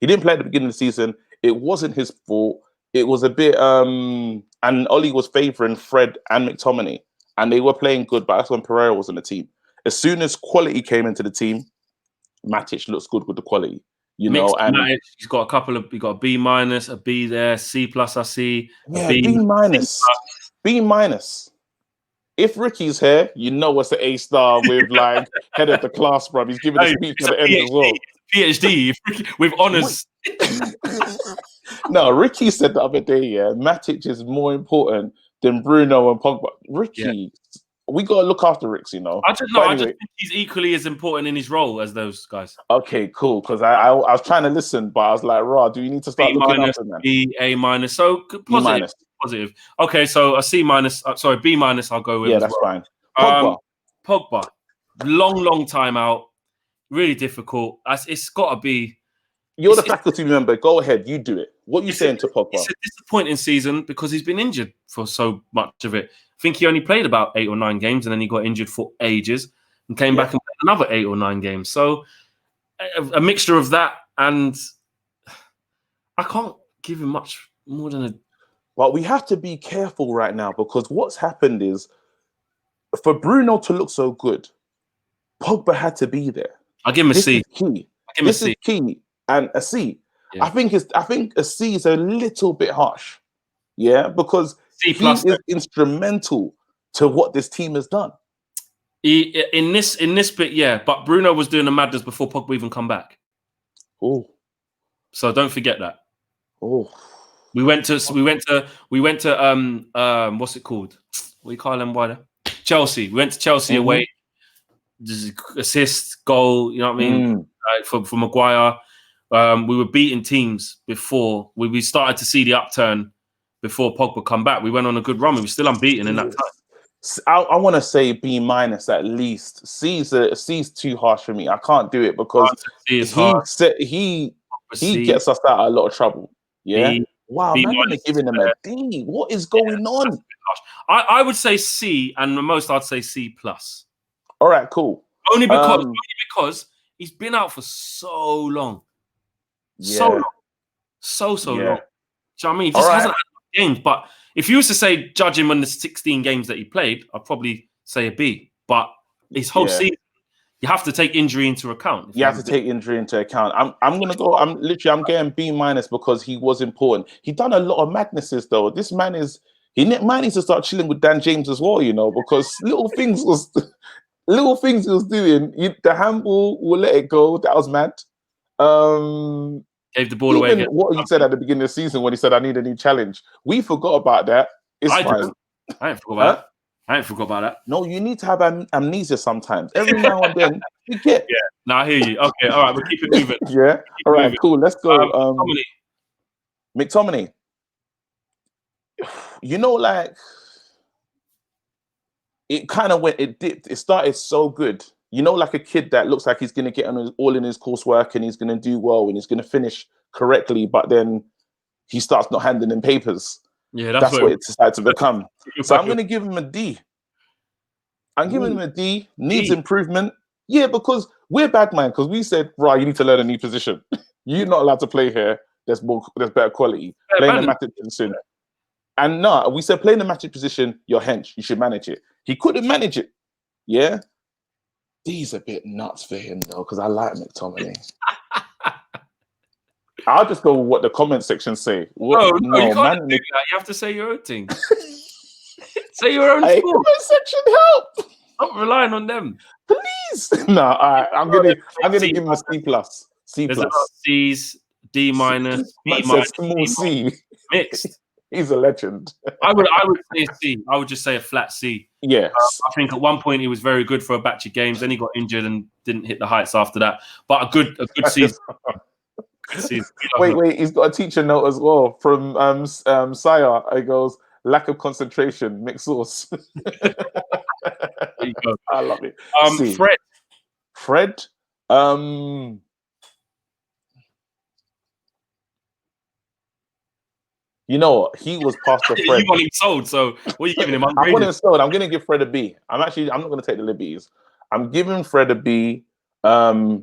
He didn't play at the beginning of the season. It wasn't his fault. It was a bit. And Ole was favouring Fred and McTominay, and they were playing good. But that's when Pereira was on the team. As soon as quality came into the team, Matic looks good with the quality. You know, and Matic, he's got a couple of. He got a B-, a B there, C+. I see. Yeah, B-. If Ricky's here, you know what's the A* with like head of the class, bro. He's giving a speech at the end as well. PhD with honours. No, Ricky said the other day, yeah, Matic is more important than Bruno and Pogba. Ricky, we got to look after Ricks, you know. I just think he's equally as important in his role as those guys. Okay, cool. Because I was trying to listen, but I was like, Raw, do you need to start looking after them? B, A-. So positive. Positive. Okay, so a C-. Sorry, B-. I'll go with. Yeah, that's fine. Pogba, long time out. Really difficult. It's got to be. You're the faculty member. Go ahead. You do it. What are you saying to Pogba? It's a disappointing season because he's been injured for so much of it. I think he only played about 8 or 9 games and then he got injured for ages and came back and played another 8 or 9 games. So a mixture of that, and I can't give him much more than a. Well, we have to be careful right now because what's happened is for Bruno to look so good, Pogba had to be there. I'll give him a C. This is key. And a C. Yeah. I think a C is a little bit harsh. Yeah, because he is instrumental to what this team has done. In this bit, yeah. But Bruno was doing the madness before Pogba even come back. Oh, so don't forget that. Oh, we went to what's it called? What do you call them? Why? Chelsea. We went to Chelsea away. Assist, goal. You know what I mean? For Maguire. We were beating teams before we started to see the upturn before Pogba come back. We went on a good run. We were still unbeaten in that time. I want to say B- at least. C's too harsh for me. I can't do it because he gets us out of a lot of trouble. Yeah. Wow, man, I'm giving him a D. What is going on? I would say C, and the most I'd say C+. All right, cool. Only because he's been out for so long. So long. So long. Do you know what I mean? He just hasn't had games. But if you was to say judge him on the 16 games that he played, I'd probably say a B. But his whole season, you have to take injury into account. You have to take injury into account. I'm getting B- because he was important. He done a lot of madnesses though. This man he needs to start chilling with Dan James as well, you know, because little things he was doing. The handball will let it go. That was mad. Gave the ball away again. What he said at the beginning of the season when he said, I need a new challenge. We forgot about that. It's fine. I ain't forgot about that. I ain't forgot about that. No, you need to have amnesia sometimes. Every now and then, you get. Yeah, no, I hear you. Okay, all right, we'll keep it moving. Yeah, all right, cool. Let's go. McTominay. You know, like, it kind of it dipped. It started so good. You know, like a kid that looks like he's going to get all in his coursework and he's going to do well and he's going to finish correctly, but then he starts not handing in papers. Yeah, that's what it decided to become. So I'm going to give him a D. I'm giving him a D. Needs improvement. Yeah, because we're bad man. Because we said, right, you need to learn a new position. You're not allowed to play here. There's better quality. Playing the Matic position. And no, we said playing the Matic position, you're hench. You should manage it. He couldn't manage it. Yeah. He's a bit nuts for him though, because I like McTominay. I'll just go with what the comment section say. No, you can't do that. You have to say your own thing. Say your own thought. Comment section, help! Stop relying on them, please. No, all right. I'm gonna give him a C+. C+. There's C's, D minus, B minus, small C. Mixed. He's a legend. I would say a C. I would just say a flat C. Yes. I think at one point he was very good for a batch of games. Then he got injured and didn't hit the heights after that. But a good season. Wait. He's got a teacher note as well from Saya. It goes, lack of concentration, mixed sauce. There you go. I love it. Fred. You know what? He was past the Fred. You want him sold, so what are you giving him? I want him sold. I'm going to give Fred a B. I'm not going to take the liberties. I'm giving Fred a B.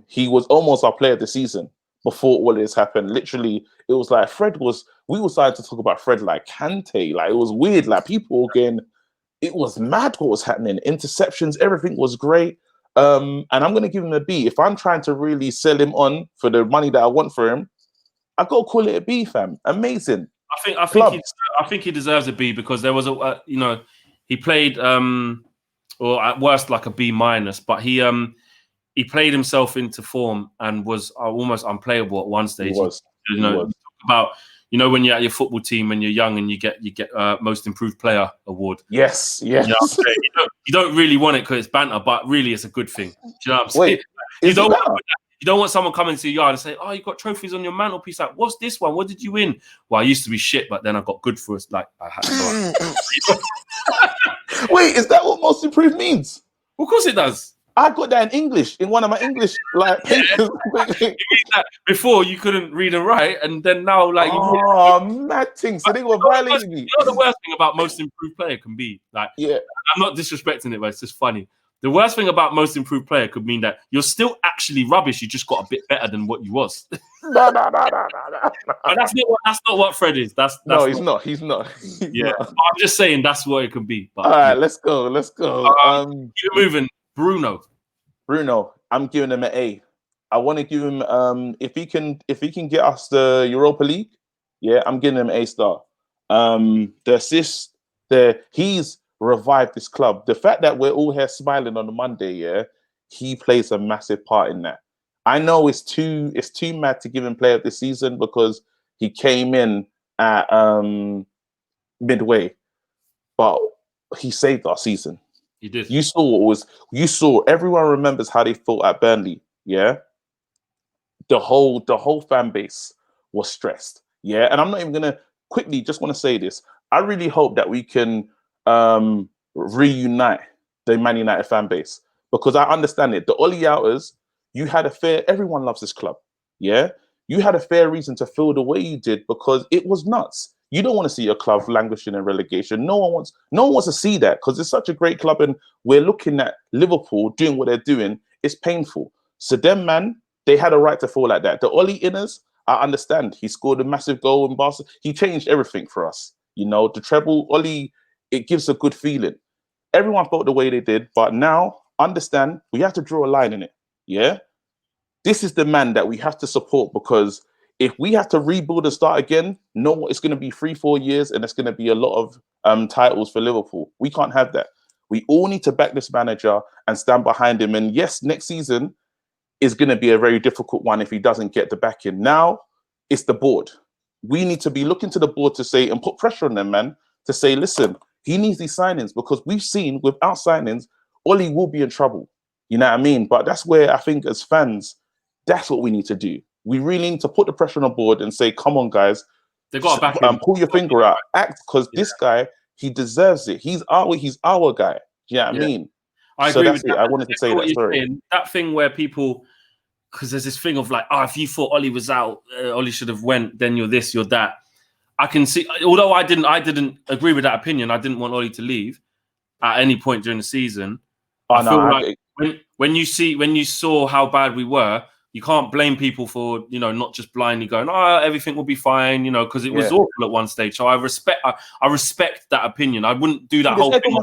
He was almost our player of the season before all this happened. Literally, it was like we were starting to talk about Fred like Kante. Like, it was weird. Like, people again, it was mad what was happening. Interceptions, everything was great. And I'm going to give him a B. If I'm trying to really sell him on for the money that I want for him, I've got to call it a B, fam. Amazing. I think he deserves a B because there was he played or at worst like a B minus, but he played himself into form and was almost unplayable at one stage. He was. About when you're at your football team and you're young and you get most improved player award. Yes. You don't really want it because it's banter, but really it's a good thing. Do you know what I'm saying? You don't want someone coming to your yard and say, "Oh, you got trophies on your mantelpiece. Like, what's this one? What did you win?" Well, I used to be shit, but then I got good for us. Like, I had to. Wait, is that what most improved means? Of course it does. I got that in English in one of my English papers. It means that before you couldn't read and write, and then now mad thing. So they were violating me. You know the worst thing about most improved player can be I'm not disrespecting it, but it's just funny. The worst thing about most improved player could mean that you're still actually rubbish. You just got a bit better than what you was. No. But that's not what Fred is. He's not. He's not. I'm just saying that's what it could be. But, all right, let's go. Keep moving. Bruno, I'm giving him an A. I want to give him if he can get us the Europa League, I'm giving him an A-star. The assist there, he's revived this club. The fact that we're all here smiling on a Monday, he plays a massive part in that. I know it's too mad to give him player of the season because he came in at midway, but he saved our season. He did. You saw everyone remembers how they felt at Burnley. The whole fan base was stressed. And I'm not even gonna quickly just want to say this. I really hope that we can reunite the Man United fan base because I understand it. The Ole Outers, everyone loves this club. You had a fair reason to feel the way you did because it was nuts. You don't want to see your club languishing in relegation. No one wants to see that because it's such a great club and we're looking at Liverpool doing what they're doing. It's painful. So them, man, they had a right to feel like that. The Ole inners, I understand. He scored a massive goal in Barcelona. He changed everything for us. The treble, Ole, it gives a good feeling. Everyone felt the way they did, but now, understand, we have to draw a line in it. This is the man that we have to support because if we have to rebuild and start again, it's going to be 3-4 years and it's going to be a lot of titles for Liverpool. We can't have that. We all need to back this manager and stand behind him. And yes, next season is going to be a very difficult one if he doesn't get the backing. Now, it's the board. We need to be looking to the board to say and put pressure on them, man, to say, listen, he needs these signings because we've seen without signings, Ole will be in trouble. You know what I mean? But that's where I think as fans, that's what we need to do. We really need to put the pressure on the board and say, come on, guys. They got back him. Pull your finger out. Act, because this guy, he deserves it. He's our guy. Do you know what I mean? I agree with that. I wanted to say that. Sorry. That thing where people, because there's this thing of like, if you thought Ole was out, Ole should have went, then you're this, you're that. I can see, although I didn't agree with that opinion. I didn't want Ole to leave at any point during the season. When you saw how bad we were, you can't blame people for, not just blindly going, everything will be fine, because it was awful at one stage. So I respect that opinion. I wouldn't do that whole thing.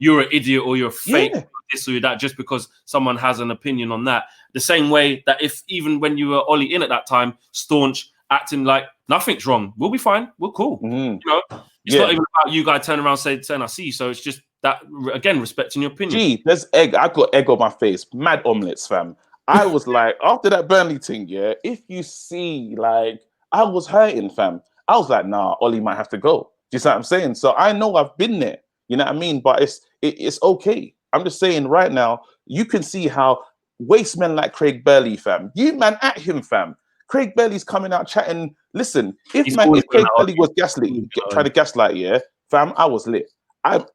you're an idiot or you're fake, Yeah. this or that, just because someone has an opinion on that. The same way that if even when you were Ole in at that time, staunch, acting like nothing's wrong, we'll be fine, we're cool. You know, it's not even about you guys turning around saying I see you. So it's just that, again, respecting your opinion. Gee, there's egg. I got egg on my face. Mad omelets, fam. I was like, after that Burnley thing, yeah, if you see, like, I was hurting, fam. I was like, nah, Ollie might have to go. Do you see what I'm saying? So I know I've been there. You know what I mean? But it's okay. I'm just saying right now, you can see how waste men like Craig Burley, fam. You man at him, fam. Craig Burley's coming out chatting. Listen, if Craig Burley was trying to gaslight, yeah, fam, I was lit.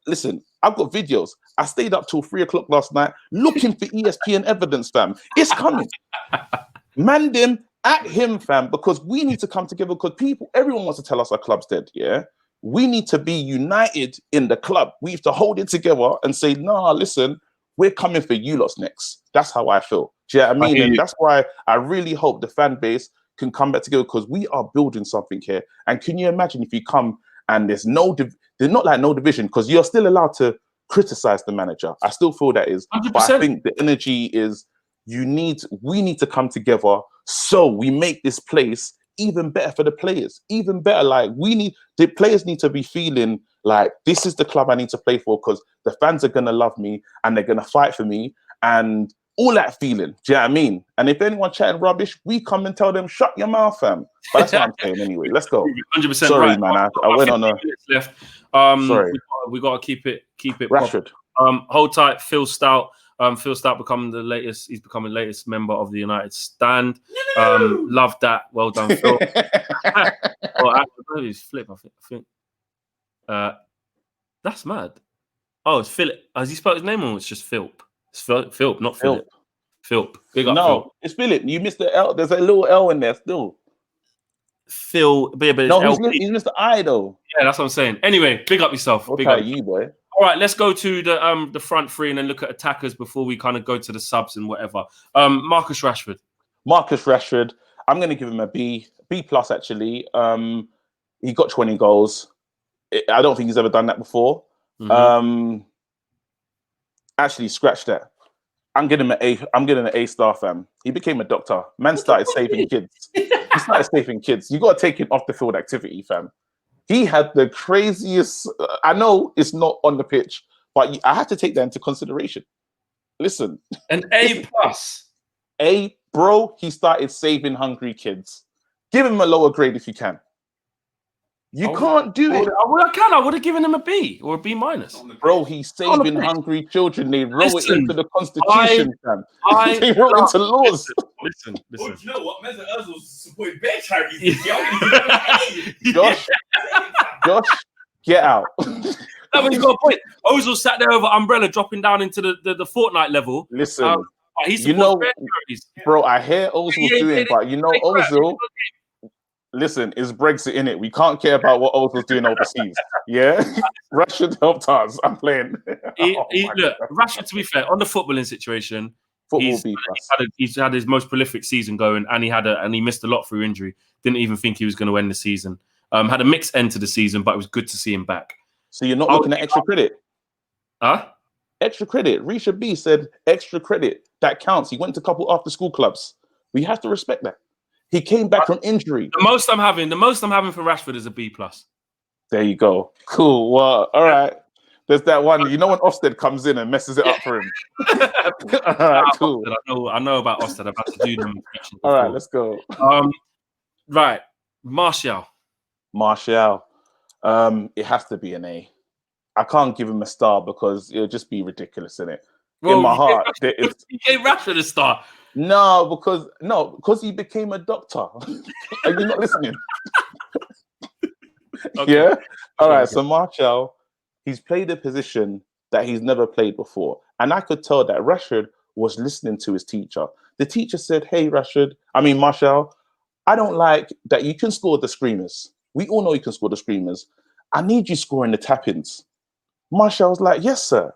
Listen, I've got videos. I stayed up till 3 o'clock last night looking for ESPN evidence, fam. It's coming. Man, them at him, fam, because we need to come together because everyone wants to tell us our club's dead, yeah? We need to be united in the club. We have to hold it together and say, nah, listen, we're coming for you lots next. That's how I feel. Do you know what I mean? And that's why I really hope the fan base can come back together because we are building something here. And can you imagine if you come and there's not like no division because you're still allowed to criticize the manager. I still feel that is. 100%. But I think the energy is we need to come together so we make this place even better for the players, even better. Like the players need to be feeling like this is the club I need to play for because the fans are gonna love me and they're gonna fight for me and all that feeling. Do you know what I mean? And if anyone chatting rubbish, we come and tell them shut your mouth, fam. But that's what I'm saying anyway. Let's go. 100% Sorry, right. man. I went on a minutes left. Sorry. We got to keep it. Rashford. Hold tight. Phil Stout. Phil Stout becoming the latest. He's becoming the latest member of the United stand. Love that. Well done, Phil. He's flip. I think. That's mad. Oh, it's Philip. Has he spelled his name or it's just Philp? It's Philp, not Philip. Philp. Big up, Phil. It's Philip. You missed the L. There's a little L in there still. Phil, but he's Mr. I though. Yeah, that's what I'm saying. Anyway, big up yourself. Big up you, boy. All right, let's go to the front three and then look at attackers before we kind of go to the subs and whatever. Marcus Rashford. I'm going to give him a B plus actually. He got 20 goals. I don't think he's ever done that before. Actually, scratch that. I'm getting an A star, fam. He became a doctor. Man started saving kids. He started saving kids. You got to take him off the field activity, fam. He had the craziest. I know it's not on the pitch, but I had to take that into consideration. Listen, an A plus. Bro, he started saving hungry kids. Give him a lower grade if you can. You can't do it. I would have given him a B or a B minus. Bro, he's saving hungry children. They wrote it into the Constitution, fam. They wrote into laws. Listen. Oh, do you know what? Men's Ozil supported bare charities. Josh, get out. No, he's got a point. Ozil sat there over umbrella, dropping down into the Fortnite level. Listen, bro, I hear Ozil's doing, but you know, Ozil. Listen, it's Brexit in it. We can't care about what Ozil's doing overseas. Yeah, Rashford helped us. I'm playing. Look, Rashford. To be fair, on the footballing situation, he's had his most prolific season going, and he missed a lot through injury. Didn't even think he was going to end the season. Had a mixed end to the season, but it was good to see him back. So you're not looking at extra credit? Huh? Extra credit. Risha B said extra credit. That counts. He went to a couple after school clubs. We have to respect that. He came back from injury. The most I'm having for Rashford is a B plus. There you go. Cool. Well, all right. There's that one. You know when Ofsted comes in and messes it up for him. All right, cool. I know about Ofsted. I've had to do them. All right, let's go. Right, Martial. It has to be an A. I can't give him a star because it'll just be ridiculous, innit? Well, in my heart, you gave Rashford a star. No, because he became a doctor. Are you not listening? Okay. Yeah. All right. So Martial, he's played a position that he's never played before, and I could tell that Rashford was listening to his teacher. The teacher said, "Hey, Martial, I don't like that you can score the screamers. We all know you can score the screamers. I need you scoring the tap-ins." Martial was like, "Yes, sir."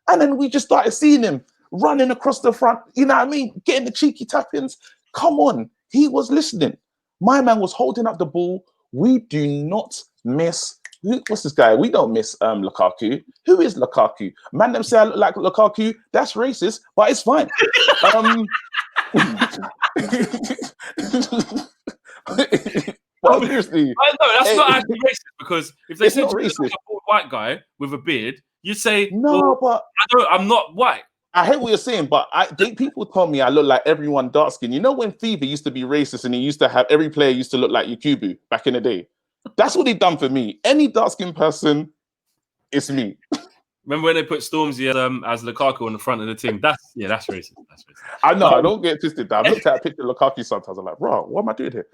And then we just started seeing him running across the front, you know what I mean? Getting the cheeky tap-ins. Come on. He was listening. My man was holding up the ball. We do not miss What's this guy? We don't miss Lukaku. Who is Lukaku? Man, them say I look like Lukaku. That's racist, but it's fine. But seriously, no, that's not actually racist, because if they said like a bald white guy with a beard, you'd say, no, but I'm not white. I hear what you're saying, but people tell me I look like everyone dark skin. You know when FIFA used to be racist and he used to have every player used to look like Yakubu back in the day? That's what he done for me. Any dark skinned person, it's me. Remember when they put Stormzy as Lukaku on the front of the team? That's racist. That's racist. I know, I don't get twisted. I've looked at a picture of Lukaku sometimes. I'm like, bro, what am I doing here?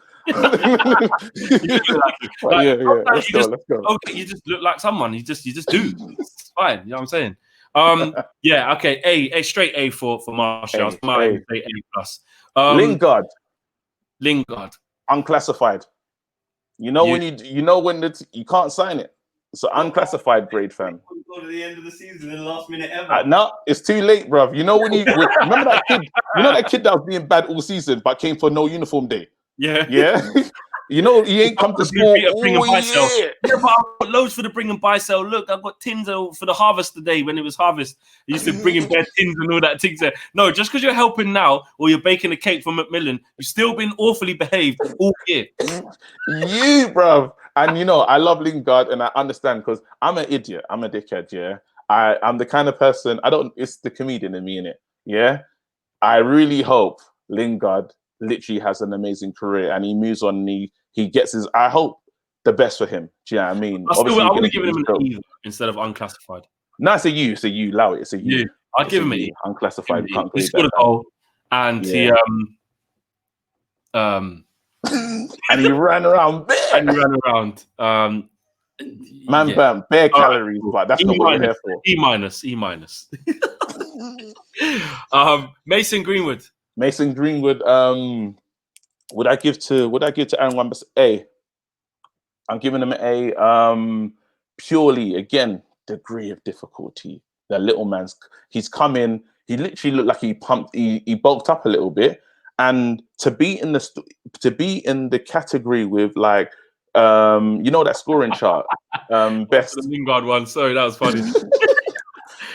Let's go. Okay, you just look like someone. You just do. It's fine. You know what I'm saying? Okay. A straight A for Martial. A plus. Lingard, unclassified. You know when you can't sign it. It's an unclassified grade, fam. Go to the end of the season in the last minute ever. No, it's too late, bruv. You know when you remember that kid? You know that kid that was being bad all season but came for no uniform day. Yeah. You know, he ain't come to school. Bring and buy sell. Yeah, but I've got loads for the bring and buy sell. Look, I've got tins for the harvest today when it was harvest. I used to bring in bare tins and all that things there. No, just because you're helping now or you're baking a cake for Macmillan, you've still been awfully behaved all year. You, bruv. And you know, I love Lingard and I understand because I'm an idiot. I'm a dickhead, yeah. I'm the kind of person, it's the comedian in me, innit? Yeah. I really hope Lingard literally has an amazing career and he moves on and he gets I hope the best for him. Do you know what I mean? I would have given him an E instead of unclassified. No, it's a U. It's a U. Allow it. It's a U. I'd give him an E. Unclassified. He scored a goal and he and he ran around bare. Man, bare calories, but that's not what we're here for. E minus. Mason Greenwood. Would I give to Aaron Wan-Bissaka? A. I'm giving him an A. Purely again, degree of difficulty. The little man's he's come in. He literally looked like he bulked up a little bit. And to be in the category with like that scoring chart, best the Lingard one. Sorry, that was funny.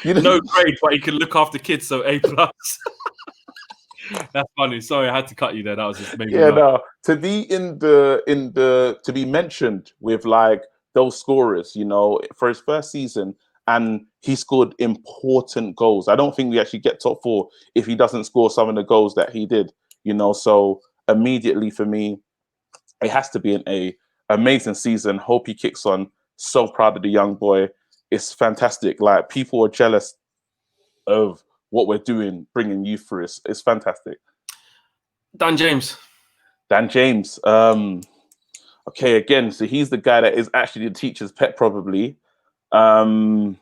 No grade, but he can look after kids, so A plus. That's funny. Sorry, I had to cut you there. That was just maybe to be to be mentioned with like those scorers, for his first season, and he scored important goals. I don't think we actually get top 4 if he doesn't score some of the goals that he did. So immediately for me, it has to be an A. Amazing season. Hope he kicks on. So proud of the young boy. It's fantastic. Like people are jealous of what we're doing, bringing youth through. It's fantastic. Dan James. Okay, again, so he's the guy that is actually the teacher's pet, probably. I'm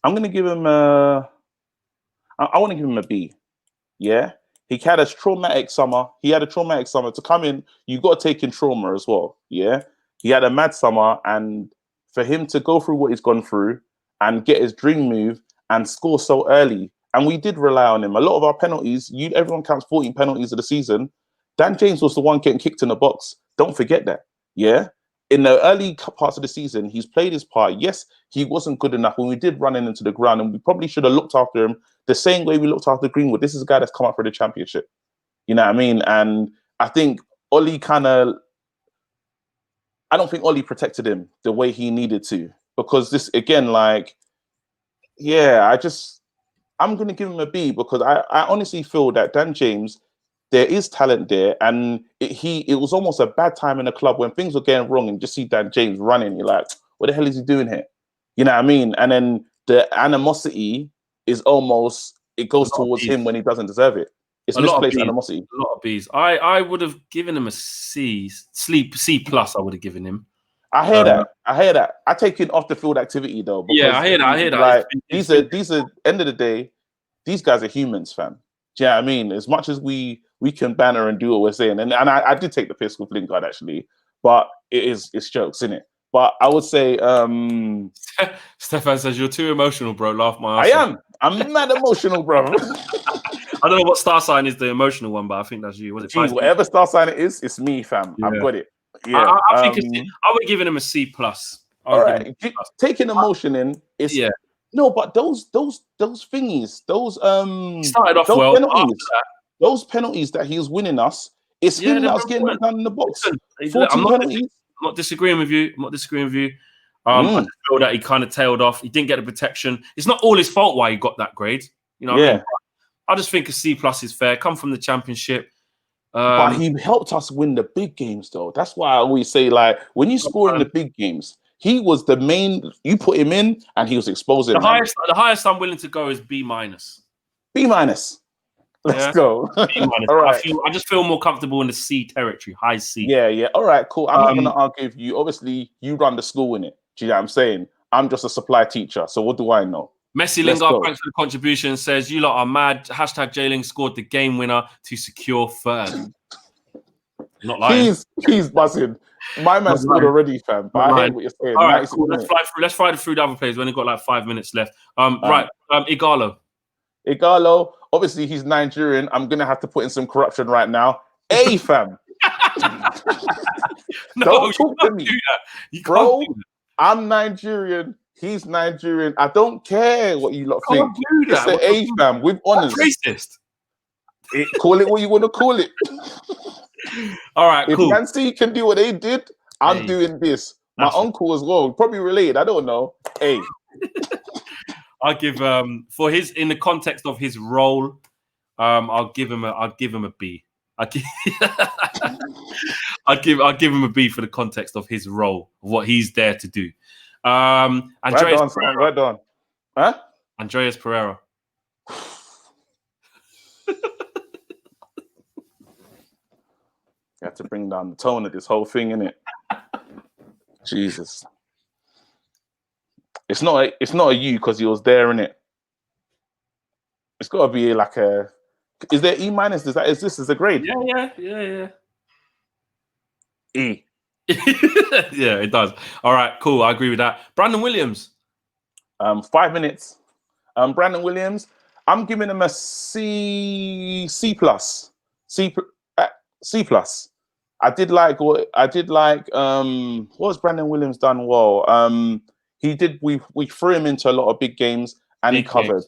going to give him I want to give him a B. Yeah. He had a traumatic summer. To come in. You've got to take in trauma as well. Yeah. He had a mad summer, and for him to go through what he's gone through and get his dream move and score so early. And we did rely on him. A lot of our penalties, everyone counts 14 penalties of the season. Dan James was the one getting kicked in the box. Don't forget that. Yeah. In the early parts of the season, he's played his part. Yes, he wasn't good enough when we did run him into the ground, and we probably should have looked after him the same way we looked after Greenwood. This is a guy that's come up for the championship. You know what I mean? And I think Ole I don't think Ole protected him the way he needed to, because this, again, like, yeah, I'm going to give him a B because I honestly feel that Dan James, there is talent there, and it was almost a bad time in the club when things were getting wrong, and just see Dan James running, you're like, what the hell is he doing here? You know what I mean? And then the animosity is almost, it goes towards him when he doesn't deserve it. It's misplaced animosity. A lot of B's. I would have given him a C plus. I would have given him. I hear that. I take it off the field activity though. Yeah, I hear that. Like, these are end of the day, these guys are humans, fam. Do you know what I mean? As much as we can banter and do what we're saying, and I did take the piss with Lingard actually, but it's jokes, isn't it? But I would say Stefan says you're too emotional, bro. Laugh my ass off. I'm mad emotional, bro. I don't know what star sign is the emotional one, but I think that's you. Was it? Geez, whatever star sign it is, it's me, fam. Yeah. I've got it. Yeah, I think I would give him a C plus. All right, taking emotion in is no, but those thingies, those started off those well. those penalties that he was winning us, it's him that was getting them down in the box. Listen, I'm not disagreeing with you. I just feel that he kind of tailed off. He didn't get the protection. It's not all his fault why he got that grade. You know what I mean? I just think a C+ is fair. Come from the Championship. But he helped us win the big games, though. That's wwhy I always say, like, when you score in the big games, he was the main. You put him in, and he was exposing. The highest I'm willing to go is B-. B-. Let's go. B-. All right. I just feel more comfortable in the C territory, high C. Yeah. All right, cool. I'm not going to argue with you. Obviously, you run the school in it. Do you know what I'm saying? I'm just a supply teacher. So what do I know? Messi Lingard, thanks for the contribution, says, you lot are mad. Hashtag Jalen scored the game winner to secure third. Not lying. He's buzzing. My man scored already, fam. But I hear what you're saying. All right, cool. Let's fly through the other players. We've only got like 5 minutes left. Ighalo. Ighalo, obviously he's Nigerian. I'm going to have to put in some corruption right now. Hey, fam. Don't talk to me. Bro, I'm Nigerian. He's Nigerian. I don't care what you lot think. It's the A, fam, with honors. Racist. Call it what you want to call it. All right, cool. If Man City can do what they did, I'm doing this. My uncle as well, probably related. I don't know. Hey. I'll give for his in the context of his role, I'll give him a B. I'll give him a B for the context of his role, what he's there to do. Andreas Pereira. Huh? Andreas Pereira. You have to bring down the tone of this whole thing, innit? Jesus. It's not a U because he was there, innit? It's got to be like a. Is there E-? Is this a grade? Yeah. E. Yeah, it does. All right, cool. I agree with that. Brandon Williams. 5 minutes. Brandon Williams. I'm giving him a C+. C+. I did like what has Brandon Williams done well? He did. We threw him into a lot of big games, and he covered.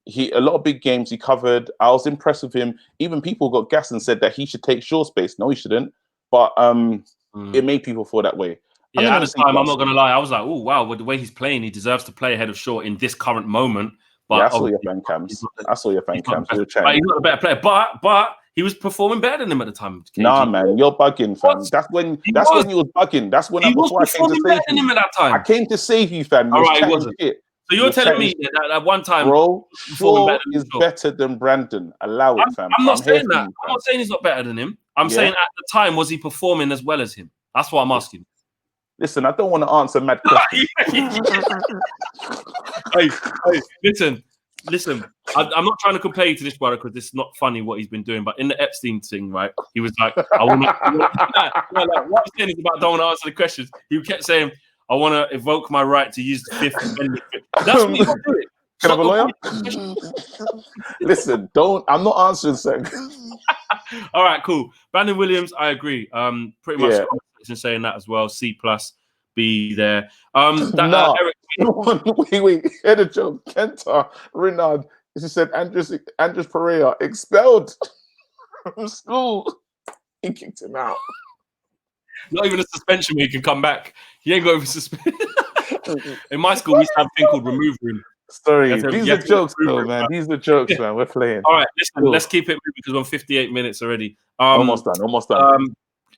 A lot of big games he covered. I was impressed with him. Even people got gas and said that he should take short space. No, he shouldn't. But it made people feel that way. Yeah, at the time, I'm not gonna lie. I was like, oh wow, with the way he's playing, he deserves to play ahead of Shaw in this current moment. But yeah, I saw your fan cams. He's not a better player, but he was performing better than him at the time. KG. Nah, man, you're bugging, fam. That's when he was bugging. That's when I came to save you. At that time. I came to save you, fam. All right, it wasn't. So you're telling me that at one time, bro, Shaw is better than Brandon. Allow it, fam. I'm not saying that. I'm not saying he's not better than him. I'm saying at the time, was he performing as well as him? That's what I'm asking. Listen, I don't want to answer mad questions. Hey, listen. I'm not trying to compare you to this brother because it's not funny what he's been doing. But in the Epstein thing, right, he was like, I want to. What he's saying is about don't want to answer the questions. He kept saying, I want to evoke my right to use the Fifth Amendment. That's what he's doing. Can I have a lawyer? Listen, I'm not answering, sir. All right, cool. Brandon Williams, I agree. Pretty much saying that as well. C+, B there. Eric, wait. Head of joke. Kenta, Renard. She said Andres Pereira expelled from school. He kicked him out. Not even a suspension where he can come back. He ain't got even suspended. In my school, we used to have a thing called remove room. Sorry, these are jokes, though, man. These are jokes, man. We're playing. All right, listen, let's keep it moving because we're on 58 minutes already. Almost done.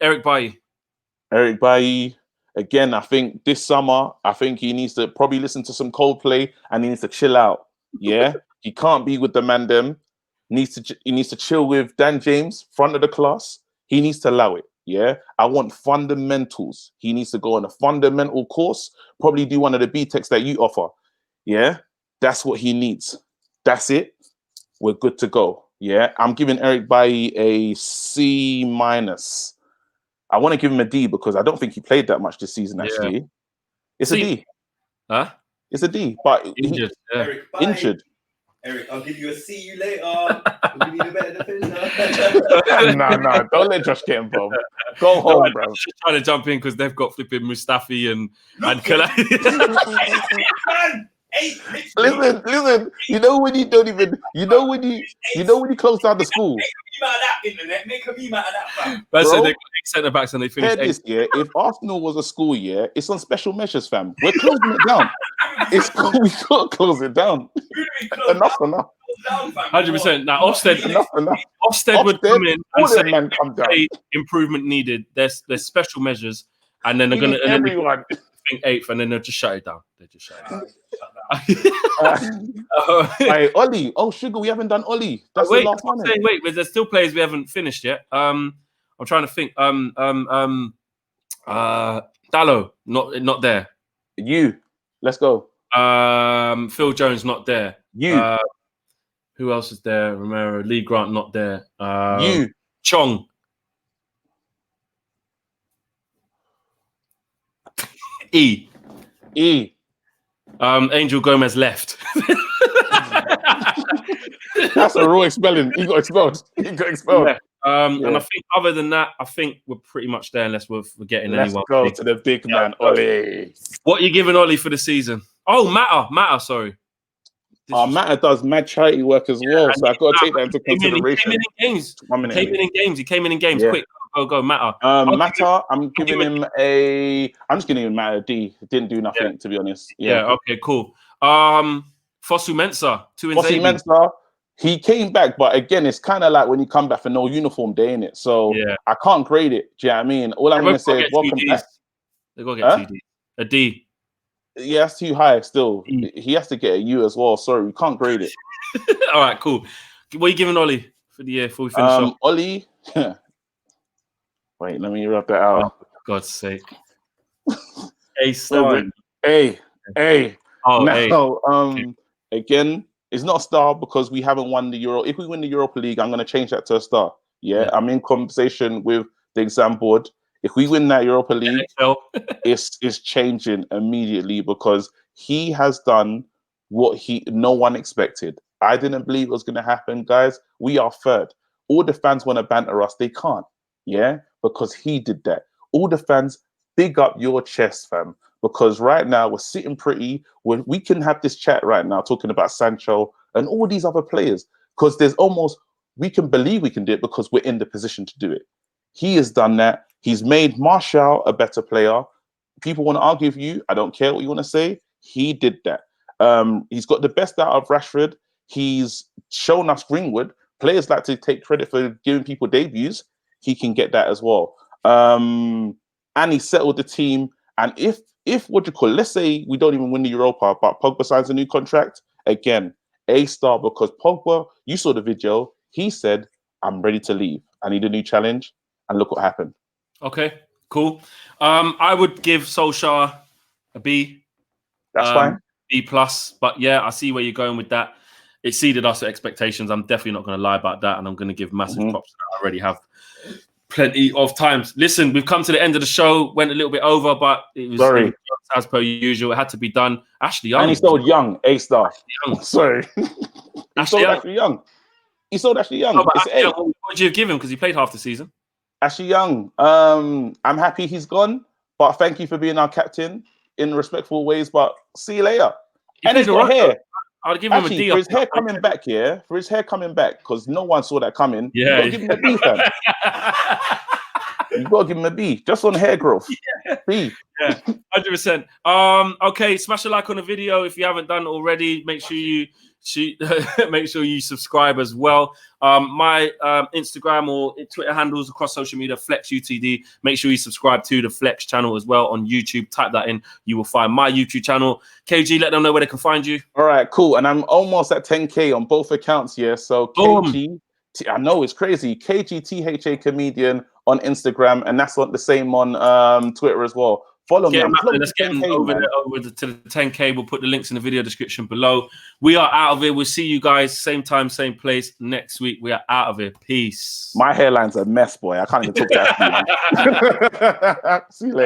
Eric Bailly. Again, I think this summer, he needs to probably listen to some Coldplay and he needs to chill out. Yeah, he can't be with the man them. He needs to chill with Dan James, front of the class. He needs to allow it. Yeah, I want fundamentals. He needs to go on a fundamental course. Probably do one of the B-Techs that you offer. Yeah, that's what he needs. That's it. We're good to go. Yeah, I'm giving Eric Bailly a C-. I want to give him a D because I don't think he played that much this season, actually. It's a D. Huh? It's a D, but injured. Injured. Eric, I'll give you a see you later. We need a better defender. No, don't let Josh get involved. Go home, bro. I'm just trying to jump in because they've got flipping Mustafi and Listen. You know when you don't even. You know when you close down the school. Make a meme out of that, fam. They got 8 centre backs and they finished 8th. This year, if Arsenal was a school year, it's on special measures, fam. We're closing it down. We can't close it down. Enough. 100%. Now Ofsted would come in and say improvement needed. There's special measures, and then they're going to everyone think 8th, and then they'll just shut it down. Hey, Ollie. Oh, sugar, we haven't done Ollie. That's the last one. Wait, there's still players we haven't finished yet. I'm trying to think. Dallo, not there. You. Let's go. Phil Jones, not there. You. Who else is there? Romero, Lee Grant, not there. You. Chong. E. Angel Gomez left. That's a raw expelling. He got expelled. Yeah. And I think other than that, I think we're pretty much there unless we're forgetting anyone. Let's go to the big man, Ollie. What are you giving Ollie for the season? Oh, Matter, sorry. Matter does mad charity work as well, so I've got to take that into consideration. He came in games. Quick, go, Matter. Matter, I'm just giving him Matter a D. Didn't do nothing, to be honest. Yeah, okay, cool. Fosu Mensah, Mensah, he came back, but again, it's kind of like when you come back for no uniform day, innit? So I can't grade it. Do you know what I mean? All I'm going to say is welcome back. They've got to get 2 D. A D. Yeah, that's too high still. He has to get a U as well. Sorry, we can't grade it. All right, cool. What are you giving Ollie for the year before we finish up? Ollie. Wait, let me rub that out. Oh, for God's sake. A star. A. Oh, now, again, it's not a star because we haven't won the Euro. If we win the Europa League, I'm going to change that to a star. Yeah, I'm in conversation with the exam board. If we win that Europa League, it's changing immediately because he has done what no one expected. I didn't believe it was going to happen, guys. We are third. All the fans want to banter us. They can't, because he did that. All the fans, big up your chest, fam, because right now we're sitting pretty. We can have this chat right now talking about Sancho and all these other players because we can believe we can do it because we're in the position to do it. He has done that. He's made Martial a better player. People want to argue with you. I don't care what you want to say. He did that. He's got the best out of Rashford. He's shown us Greenwood. Players like to take credit for giving people debuts. He can get that as well. And he settled the team. And if let's say we don't even win the Europa, but Pogba signs a new contract, again, A star, because Pogba, you saw the video, he said, I'm ready to leave. I need a new challenge. And look what happened. Okay, cool. I would give Solskjaer a B. That's fine. B+. But yeah, I see where you're going with that. It exceeded us expectations. I'm definitely not going to lie about that. And I'm going to give massive props to that. I already have plenty of times. Listen, we've come to the end of the show. Went a little bit over, but it was as per usual. It had to be done. Ashley Young. And he sold Young, A star. Sorry. Ashley Young. He sold Ashley Young. No, what would you have given him? Because he played half the season. Ashley Young, I'm happy he's gone, but thank you for being our captain in respectful ways. But see you later. And he's got hair. I'd give him a D. For his hair coming back, because no one saw that coming. Yeah, you got to give him a B, fam. You got to give him a B, just on hair growth. B. Yeah, 100%. Okay, smash a like on the video if you haven't done it already. Make sure you subscribe as well. My Instagram or Twitter handles across social media, Flex UTD. Make sure you subscribe to the Flex channel as well on YouTube. Type that in, you will find my YouTube channel. KG, let them know where they can find you. All right, cool. And I'm almost at 10K on both accounts here. So KG, I know it's crazy. KG THA Comedian on Instagram, and that's the same on Twitter as well. Follow me. Let's get over to the 10K. We'll put the links in the video description below. We are out of here. We'll see you guys same time, same place next week. We are out of here. Peace. My hairline's a mess, boy. I can't even talk to you. See you later.